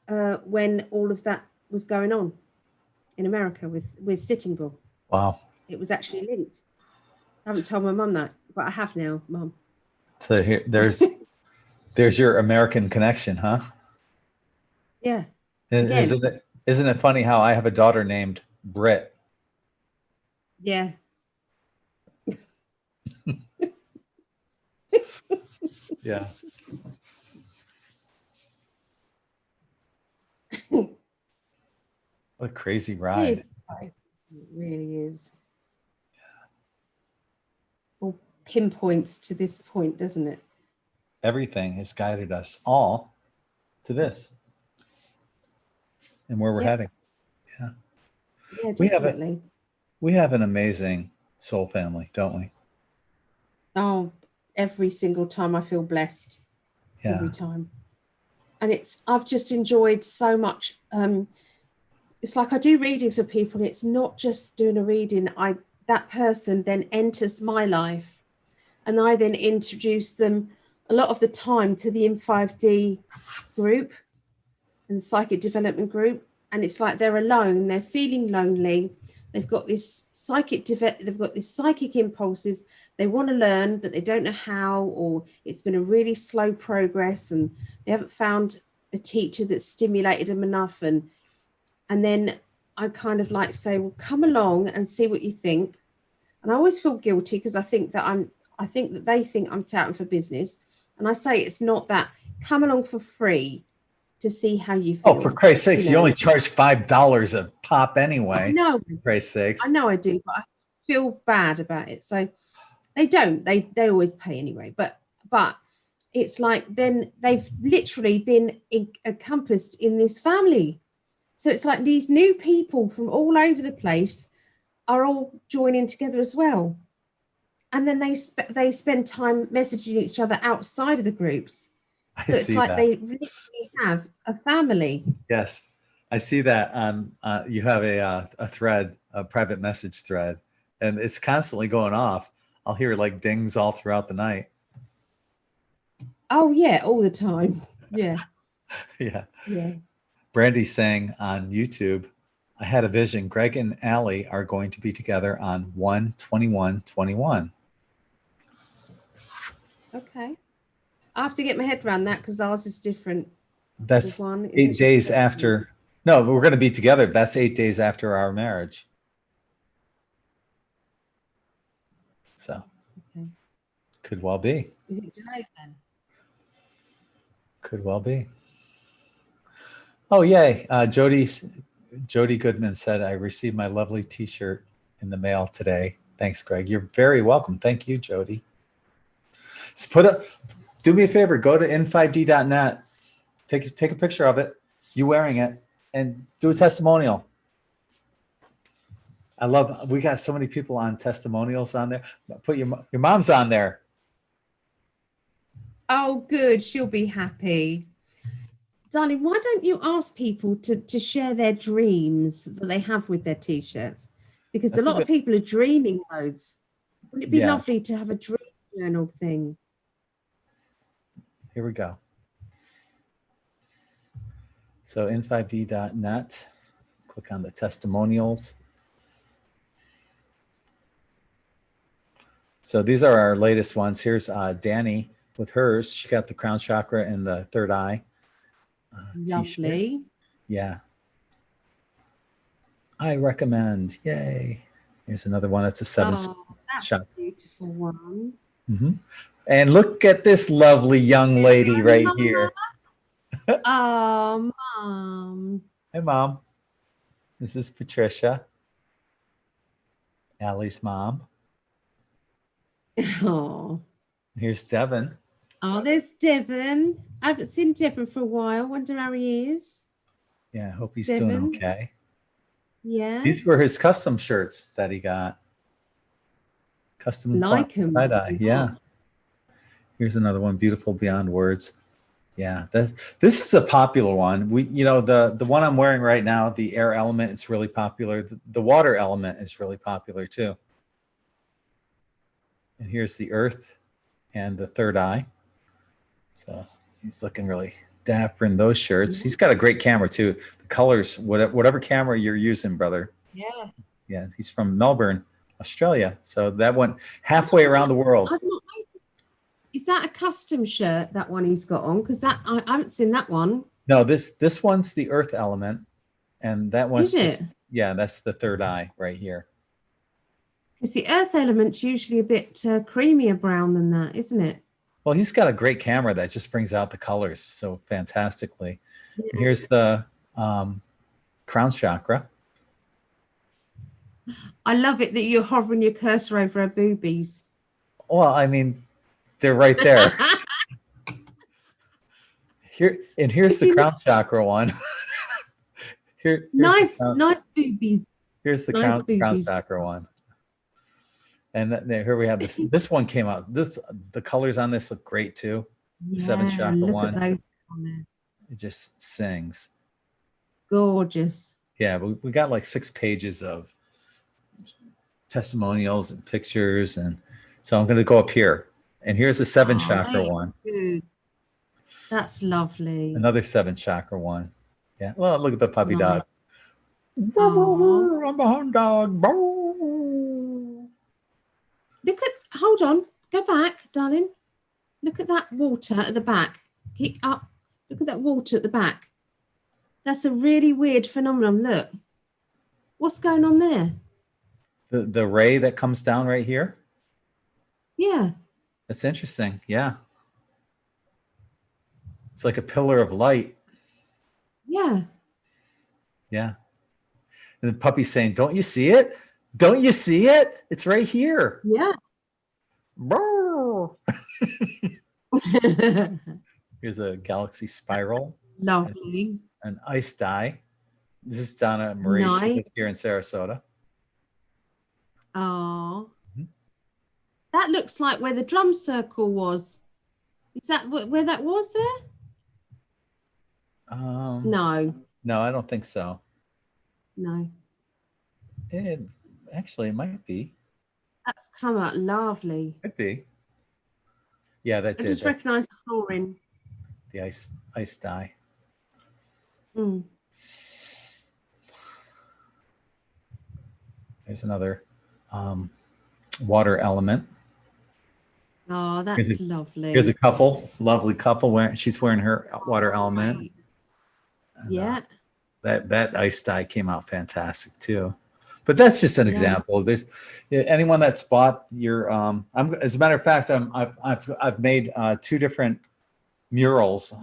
when all of that was going on in America with Sitting Bull. Wow. It was actually linked. I haven't told my mum that, but I have now, Mum. So here, there's your American connection, huh? Yeah. Isn't it funny how I have a daughter named Britt? Yeah. Yeah. What a crazy ride. It really is. Yeah. All pinpoints to this point, doesn't it? Everything has guided us all to this and where we're heading. Yeah. Yeah, definitely. We have an amazing soul family, don't we? Oh, every single time I feel blessed. Yeah. Every time. And I've just enjoyed so much. It's like I do readings for people, and it's not just doing a reading. That person then enters my life And I then introduce them a lot of the time to the in5D group and the psychic development group. And it's like they're alone, they're feeling lonely. They've got this psychic impulses. They want to learn, but they don't know how, or it's been a really slow progress and they haven't found a teacher that stimulated them enough. And then I kind of like say, well, come along and see what you think. And I always feel guilty because I think that they think I'm touting for business. And I say, it's not that. Come along for free to see how you feel. Oh, for Christ's sakes, you only charge $5 a pop anyway. No, for Christ's sakes. I know I do, but I feel bad about it. So they don't. They always pay anyway. But it's like then they've literally been encompassed in this family. So it's like these new people from all over the place are all joining together as well. And then they spend time messaging each other outside of the groups. So it's like they really have a family. Yes, I see that on you have a thread, a private message thread, and it's constantly going off. I'll hear like dings all throughout the night. Oh yeah, all the time. Yeah. Yeah. Yeah. Brandy's saying on YouTube, I had a vision. Greg and Ali are going to be together on 1/21/21. Okay. I have to get my head around that because ours is different. That's 8 days after. No, we're going to be together. That's 8 days after our marriage. So, okay. Could well be. Is it delayed then? Could well be. Oh, yay. Jody Goodman said, I received my lovely t-shirt in the mail today. Thanks, Greg. You're very welcome. Thank you, Jody. So do me a favor, go to in5d.net, take a picture of it, you wearing it, and do a testimonial. We got so many people on testimonials on there. Put your mom's on there. Oh, good. She'll be happy. Darling, why don't you ask people to share their dreams that they have with their t-shirts? Because a lot of people are dreaming loads. Wouldn't it be lovely to have a dream journal thing? Here we go. So in5d.net, click on the testimonials. So these are our latest ones. Here's Danny with hers. She got the crown chakra and the third eye. Lovely. Yeah. I recommend. Yay. Here's another one. That's a 7 shot. A beautiful one. Mm-hmm. And look at this lovely young lady right here. Oh, Mom. Hey, Mom. This is Patricia, Allie's mom. Oh. Here's Devin. Oh, there's Devin. I haven't seen Devin for a while. Wonder how he is. Yeah, I hope he's doing okay. Yeah. These were his custom shirts that he got. Custom like him. tie-dye. Yeah. Here's another one, beautiful beyond words. Yeah, this is a popular one. The one I'm wearing right now, the air element, it's really popular. The water element is really popular too. And here's the earth and the third eye. So he's looking really dapper in those shirts. He's got a great camera too. The colors, whatever camera you're using, brother. Yeah. Yeah, he's from Melbourne, Australia. So that went halfway around the world. Is that a custom shirt, that one he's got on? Because I haven't seen that one. No, this one's the earth element. And that one's yeah, that's the third eye right here. Because the earth element's usually a bit creamier brown than that, isn't it? Well, he's got a great camera that just brings out the colors so fantastically. Yeah. Here's the crown chakra. I love it that you're hovering your cursor over her boobies. Well, I mean, they're right there. Here's the crown chakra one. Nice boobies. Here's the crown chakra one. And here we have this. This one came out. The colors on this look great too. The 7 chakra one. It just sings. Gorgeous. Yeah, we got like 6 pages of testimonials and pictures, and so I'm going to go up here. And here's a 7 chakra they're one. good. That's lovely. Another 7 chakra one. Yeah. Well, look at the puppy dog. Aww. I'm a hound dog. Look at, hold on, go back, darling. Look at that water at the back. Kick up. Look at that water at the back. That's a really weird phenomenon. Look. What's going on there? The ray that comes down right here? Yeah. That's interesting. Yeah. It's like a pillar of light. Yeah. Yeah. And the puppy's saying, don't you see it? Don't you see it? It's right here. Yeah. Here's a galaxy spiral. Lovely. An ice dye. This is Donna Marie. Nice. She lives here in Sarasota. Oh. That looks like where the drum circle was. Is that where that was there? No. No, I don't think so. No. It might be. That's come out lovely. Could be. Yeah, that did. I just recognize the flooring. The ice dye. Mm. There's another water element. Oh, that's lovely. Here's a lovely couple. She's wearing her water element. And, yeah. That ice dye came out fantastic too. But that's just an example. There's anyone that's bought your. As a matter of fact, I've made 2 different murals,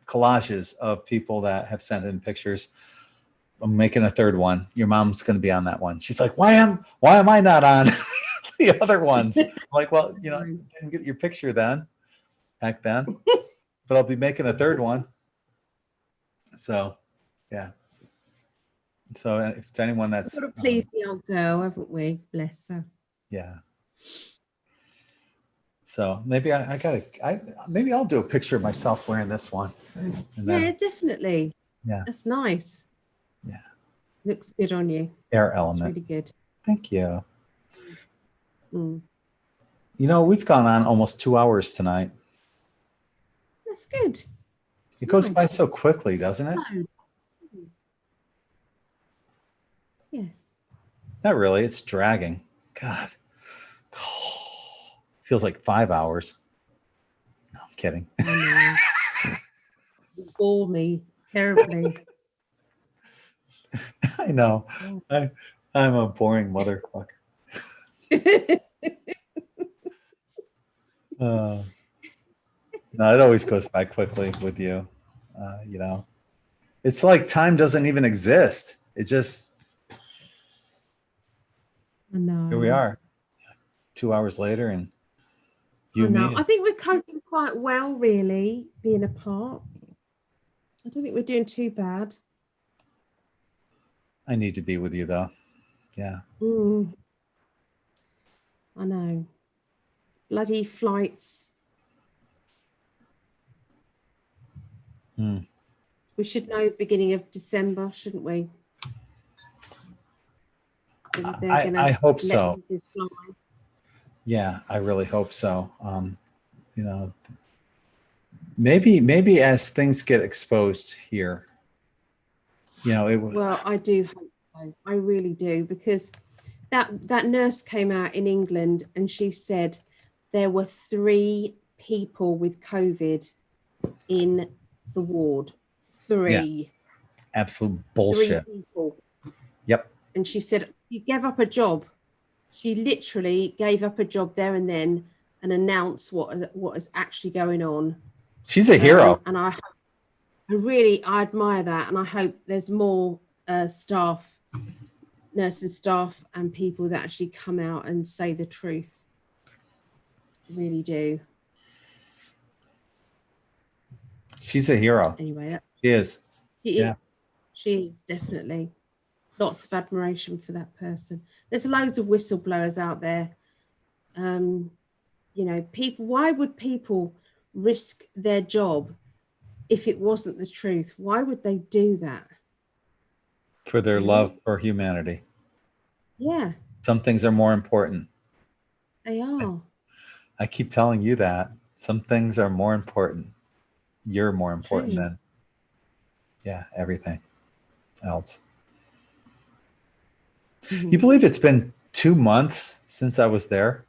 collages of people that have sent in pictures. I'm making a 3rd one. Your mom's going to be on that one. She's like, why am I not on the other ones? I'm like, well, you didn't get your picture back then, but I'll be making a 3rd one. So, yeah. So if it's anyone that's we've got to please the old girl, haven't we? Bless her. Yeah. So maybe maybe I'll do a picture of myself wearing this one. Yeah, definitely. Yeah. That's nice. Yeah. Looks good on you. Air element. That's really good. Thank you. Mm. We've gone on almost 2 hours tonight. That's good. It goes by so quickly, doesn't it? Yes. Not really. It's dragging. God. Feels like 5 hours. No, I'm kidding. You bore me terribly. I know. I'm a boring motherfucker. No, it always goes by quickly with you. It's like time doesn't even exist. It just. I know. Here we are, 2 hours later, and I think we're coping quite well, really, being apart. I don't think we're doing too bad. I need to be with you, though. Yeah. I know. Bloody flights. We should know the beginning of December, shouldn't we? I hope so. Yeah, I really hope so. Maybe as things get exposed here, Well, I do hope so. I really do, because that nurse came out in England and she said there were 3 people with COVID in the ward. 3. Yeah. Absolute bullshit. 3 people. Yep. And she said she gave up a job. She literally gave up a job there and then and announced what is actually going on. She's a hero. And I admire that. And I hope there's more staff, nursing staff and people that actually come out and say the truth. Really do. She's a hero. Anyway, she is. She is definitely. Lots of admiration for that person. There's loads of whistleblowers out there. People. Why would people risk their job if it wasn't the truth? Why would they do that? For their love for humanity. Yeah. Some things are more important. They are. I keep telling you that some things are more important. You're more important than, everything else. Mm-hmm. You believe it's been 2 months since I was there?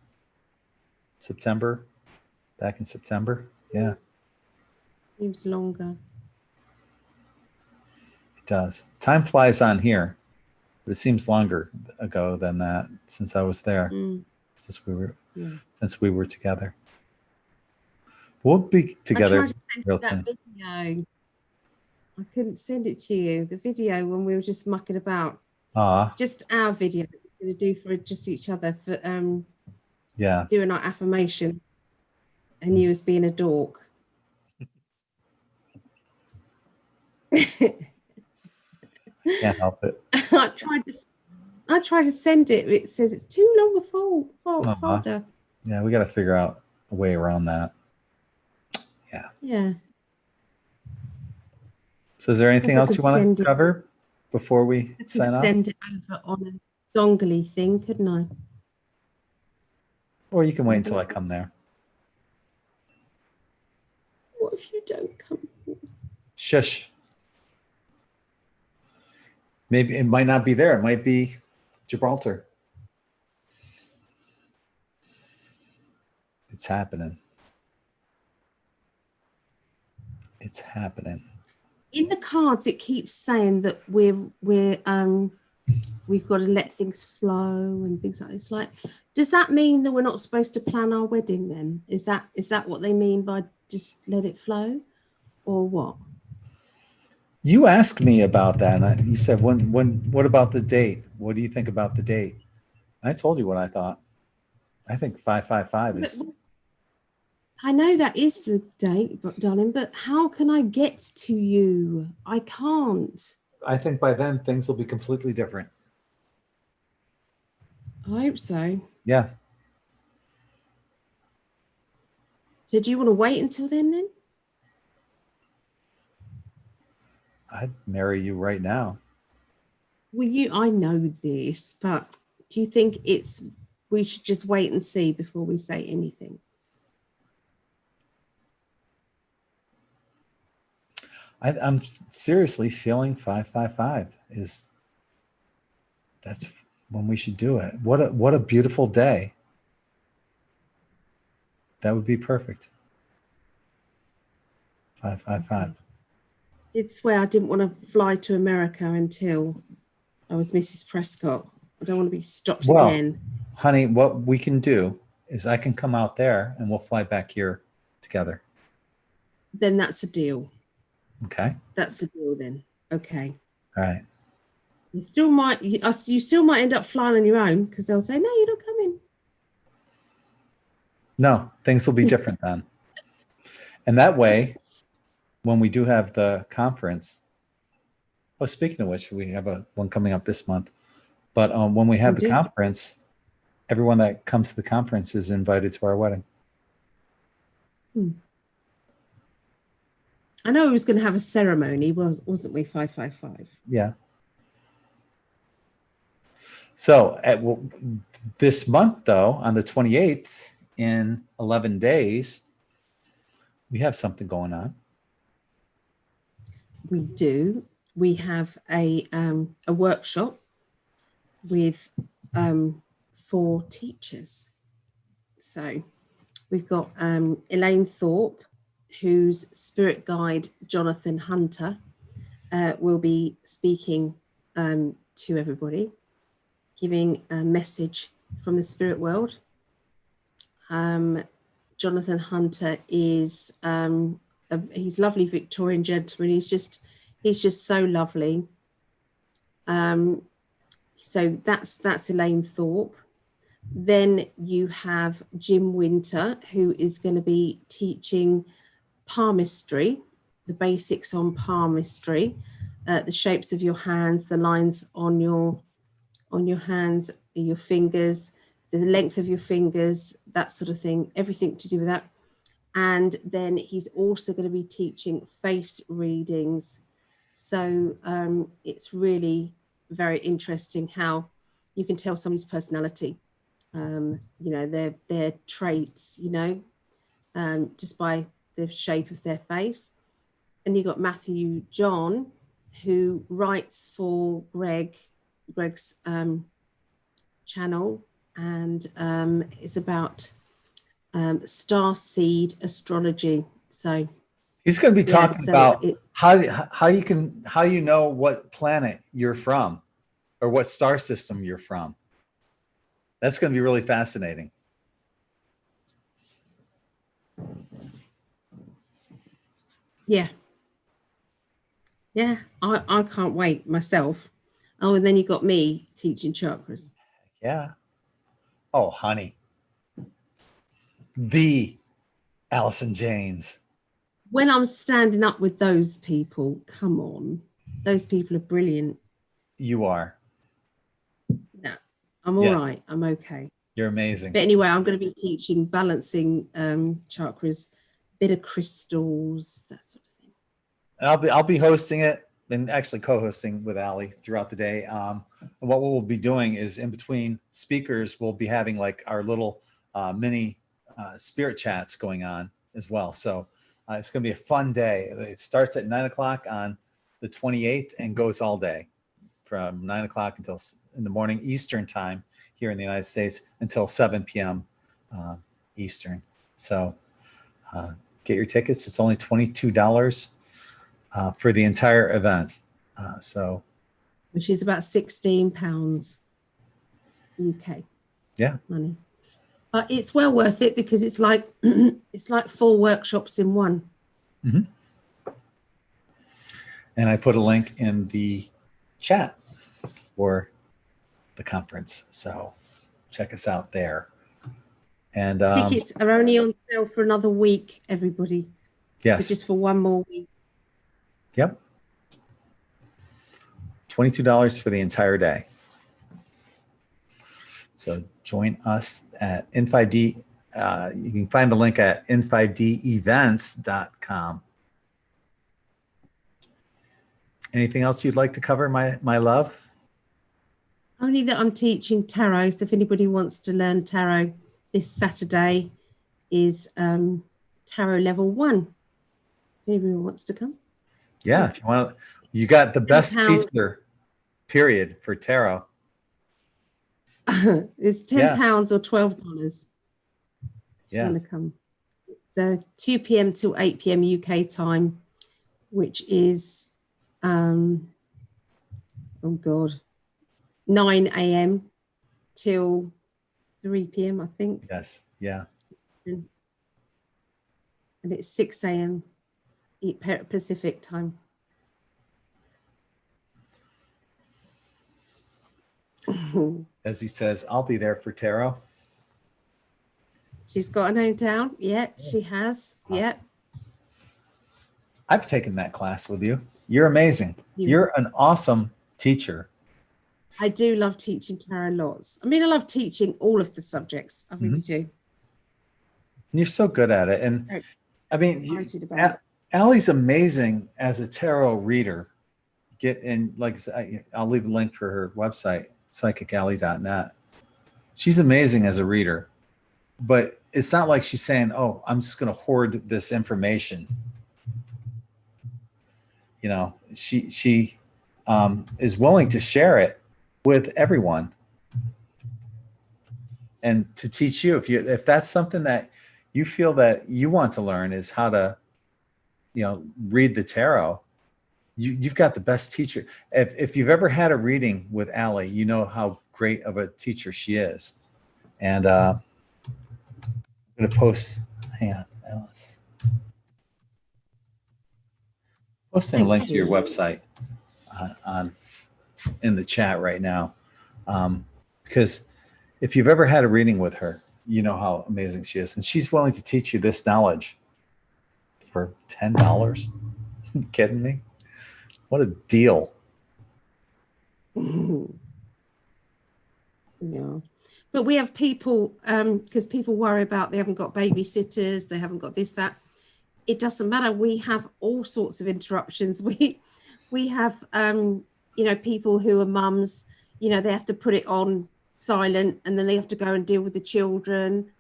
Back in September. Yeah. Seems longer. It does. Time flies on here, but it seems longer ago than that since I was there. Since we were together. We'll be together. I tried to send you that video. I couldn't send it to you. The video when we were just mucking about. Just our video that we're going to do for just each other for doing our affirmation, and you was being a dork. Can't help it. I tried to send it. It says it's too long a folder. Yeah, we got to figure out a way around that. Yeah. So is there anything else you want to cover before we sign off? Send it over on a dongly thing, couldn't I? Or you can wait until I come there. What if you don't come? Shush. Maybe it might not be there. It might be Gibraltar. It's happening. It's happening. In the cards, it keeps saying that we've got to let things flow and things like this. Like, does that mean that we're not supposed to plan our wedding then? Is that what they mean by just let it flow, or what? You asked me about that, and you said, what about the date? What do you think about the date? I told you what I thought. I think 555 is... I know that is the date, but darling, but how can I get to you? I can't. I think by then things will be completely different. I hope so. Yeah. So do you want to wait until then? I'd marry you right now. Well, I know this, but do you think we should just wait and see before we say anything? I'm seriously feeling 555 that's when we should do it. What a beautiful day. That would be perfect. 555. It's where I didn't want to fly to America until I was Mrs. Prescott. I don't want to be stopped again. Honey, what we can do is I can come out there and we'll fly back here together. Then that's a deal. Okay. That's the deal then. Okay. All right. You still might end up flying on your own because they'll say, no, you're not coming. No, things will be different then. And that way, when we do have the conference, speaking of which, we have one coming up this month, but when we have the conference, everyone that comes to the conference is invited to our wedding. I know we was going to have a ceremony, wasn't we? 555. Yeah. So this month, though, on the 28th, in 11 days, we have something going on. We do. We have a workshop with 4 teachers. So we've got Elaine Thorpe, whose spirit guide, Jonathan Hunter, will be speaking to everybody, giving a message from the spirit world. Jonathan Hunter is he's a lovely Victorian gentleman. He's just so lovely. So that's Elaine Thorpe. Then you have Jim Winter, who is going to be teaching palmistry, the basics on palmistry, the shapes of your hands, the lines on your hands, your fingers, the length of your fingers, that sort of thing, everything to do with that. And then he's also going to be teaching face readings. So it's really very interesting how you can tell somebody's personality you know, their traits, you know, just by the shape of their face. And you got Matthew John, who writes for Greg's channel, and it's about star seed astrology. So he's going to be talking about how you know what planet you're from or what star system you're from. That's going to be really fascinating. Yeah. Yeah, I can't wait myself. Oh, and then you got me teaching chakras. Yeah. Oh, honey. The Alison Janes. When I'm standing up with those people, come on. Those people are brilliant. You are. No, I'm all right. I'm okay. You're amazing. But anyway, I'm going to be teaching balancing chakras, bit of crystals, that sort of thing. And I'll be hosting it and actually co-hosting with Ali throughout the day. And what we'll be doing is in between speakers, we'll be having like our little mini spirit chats going on as well. So it's going to be a fun day. It starts at 9 o'clock on the 28th and goes all day from 9 o'clock until in the morning Eastern time here in the United States until 7 p.m. Eastern. So get your tickets. It's only $22 for the entire event. So, which is about £16 UK. Yeah, money. But it's well worth it because it's like it's like 4 workshops in one. Mm-hmm. And I put a link in the chat for the conference, so check us out there. And tickets are only on sale for another week, everybody. Yes, so just for one more week. Yep. $22 for the entire day. So join us at N5D. You can find the link at n5devents.com. Anything else you'd like to cover, my love? Only that I'm teaching tarot. So if anybody wants to learn tarot, this Saturday is tarot level 1. If anybody wants to come. Yeah, if you want, you got the best teacher, period, for tarot. It's £10 or $12. Yeah. Want to come. So 2 p.m. till 8 p.m. UK time, which is oh god, 9 a.m. till 3 p.m. I think. Yes. Yeah. And it's 6 a.m. Pacific time. As he says, I'll be there for tarot. She's got a name down. Yeah, she has. Awesome. Yeah. I've taken that class with you. You're amazing. You're an awesome teacher. I do love teaching tarot lots. I mean, I love teaching all of the subjects. I really do. And you're so good at it. And I mean, Allie's amazing as a tarot reader. Get in, like I said, I'll leave a link for her website, psychically.net. She's amazing as a reader, but it's not like she's saying, oh, I'm just going to hoard this information. You know, she is willing to share it with everyone and to teach you. If that's something that you feel that you want to learn is how to, you know, read the tarot, you've got the best teacher. If you've ever had a reading with Ali, you know how great of a teacher she is. And I'm going to post, hang on, Alice. Posting a link to your website in the chat right now. Because if you've ever had a reading with her, you know how amazing she is. And she's willing to teach you this knowledge for $10. You kidding me? What a deal. Yeah. But we have people, because people worry about they haven't got babysitters, they haven't got this, that. It doesn't matter. We have all sorts of interruptions. We have, you know, people who are mums, you know, they have to put it on silent, and then they have to go and deal with the children,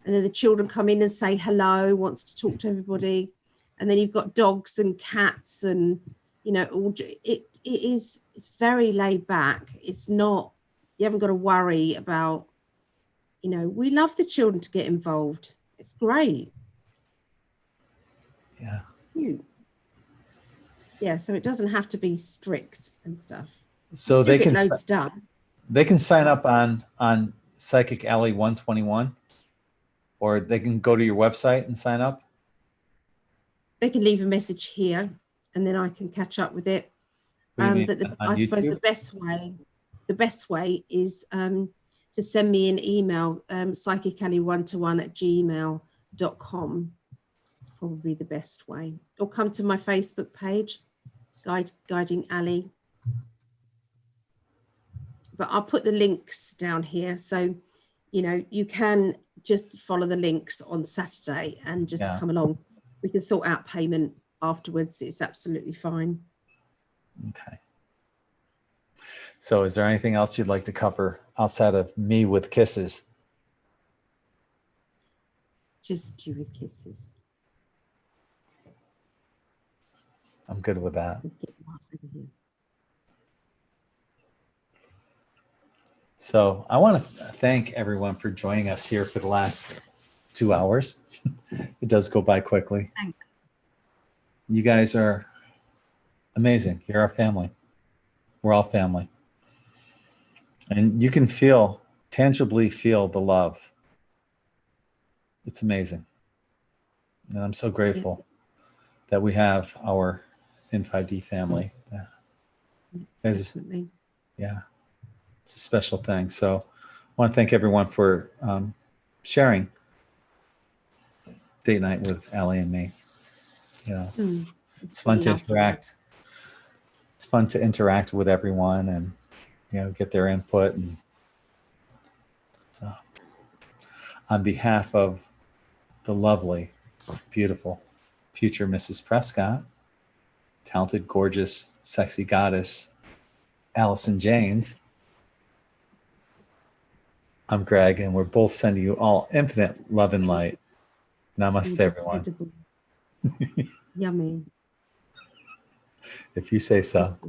and then the children come in and say hello, wants to talk to everybody, and then you've got dogs and cats, and it's very laid back. It's not, you haven't got to worry about, we love the children to get involved. It's great. Yeah. Cute. Yeah, so it doesn't have to be strict and stuff. So they can loads done. They can sign up on Psychic Alley 121, or they can go to your website and sign up. They can leave a message here, and then I can catch up with it. But I suppose the best way is to send me an email, psychically1to1@gmail.com. It's probably the best way. Or come to my Facebook page, Guiding Ali. But I'll put the links down here. So, you can just follow the links on Saturday and just come along. We can sort out payment afterwards. It's absolutely fine. Okay. So is there anything else you'd like to cover outside of me with kisses? Just you with kisses. I'm good with that. So I want to thank everyone for joining us here for the last 2 hours. It does go by quickly. Thanks. You guys are amazing. You're our family. We're all family. And you can tangibly feel the love. It's amazing. And I'm so grateful that we have our In5D family. Definitely. Yeah. It's a special thing. So I want to thank everyone for sharing date night with Ali and me. It's fun to interact. It's fun to interact with everyone and get their input. And so on behalf of the lovely, beautiful future Mrs. Prescott, talented, gorgeous, sexy goddess Alison Janes, I'm Greg, and we're both sending you all infinite love and light. Namaste, everyone. Yummy. If you say so.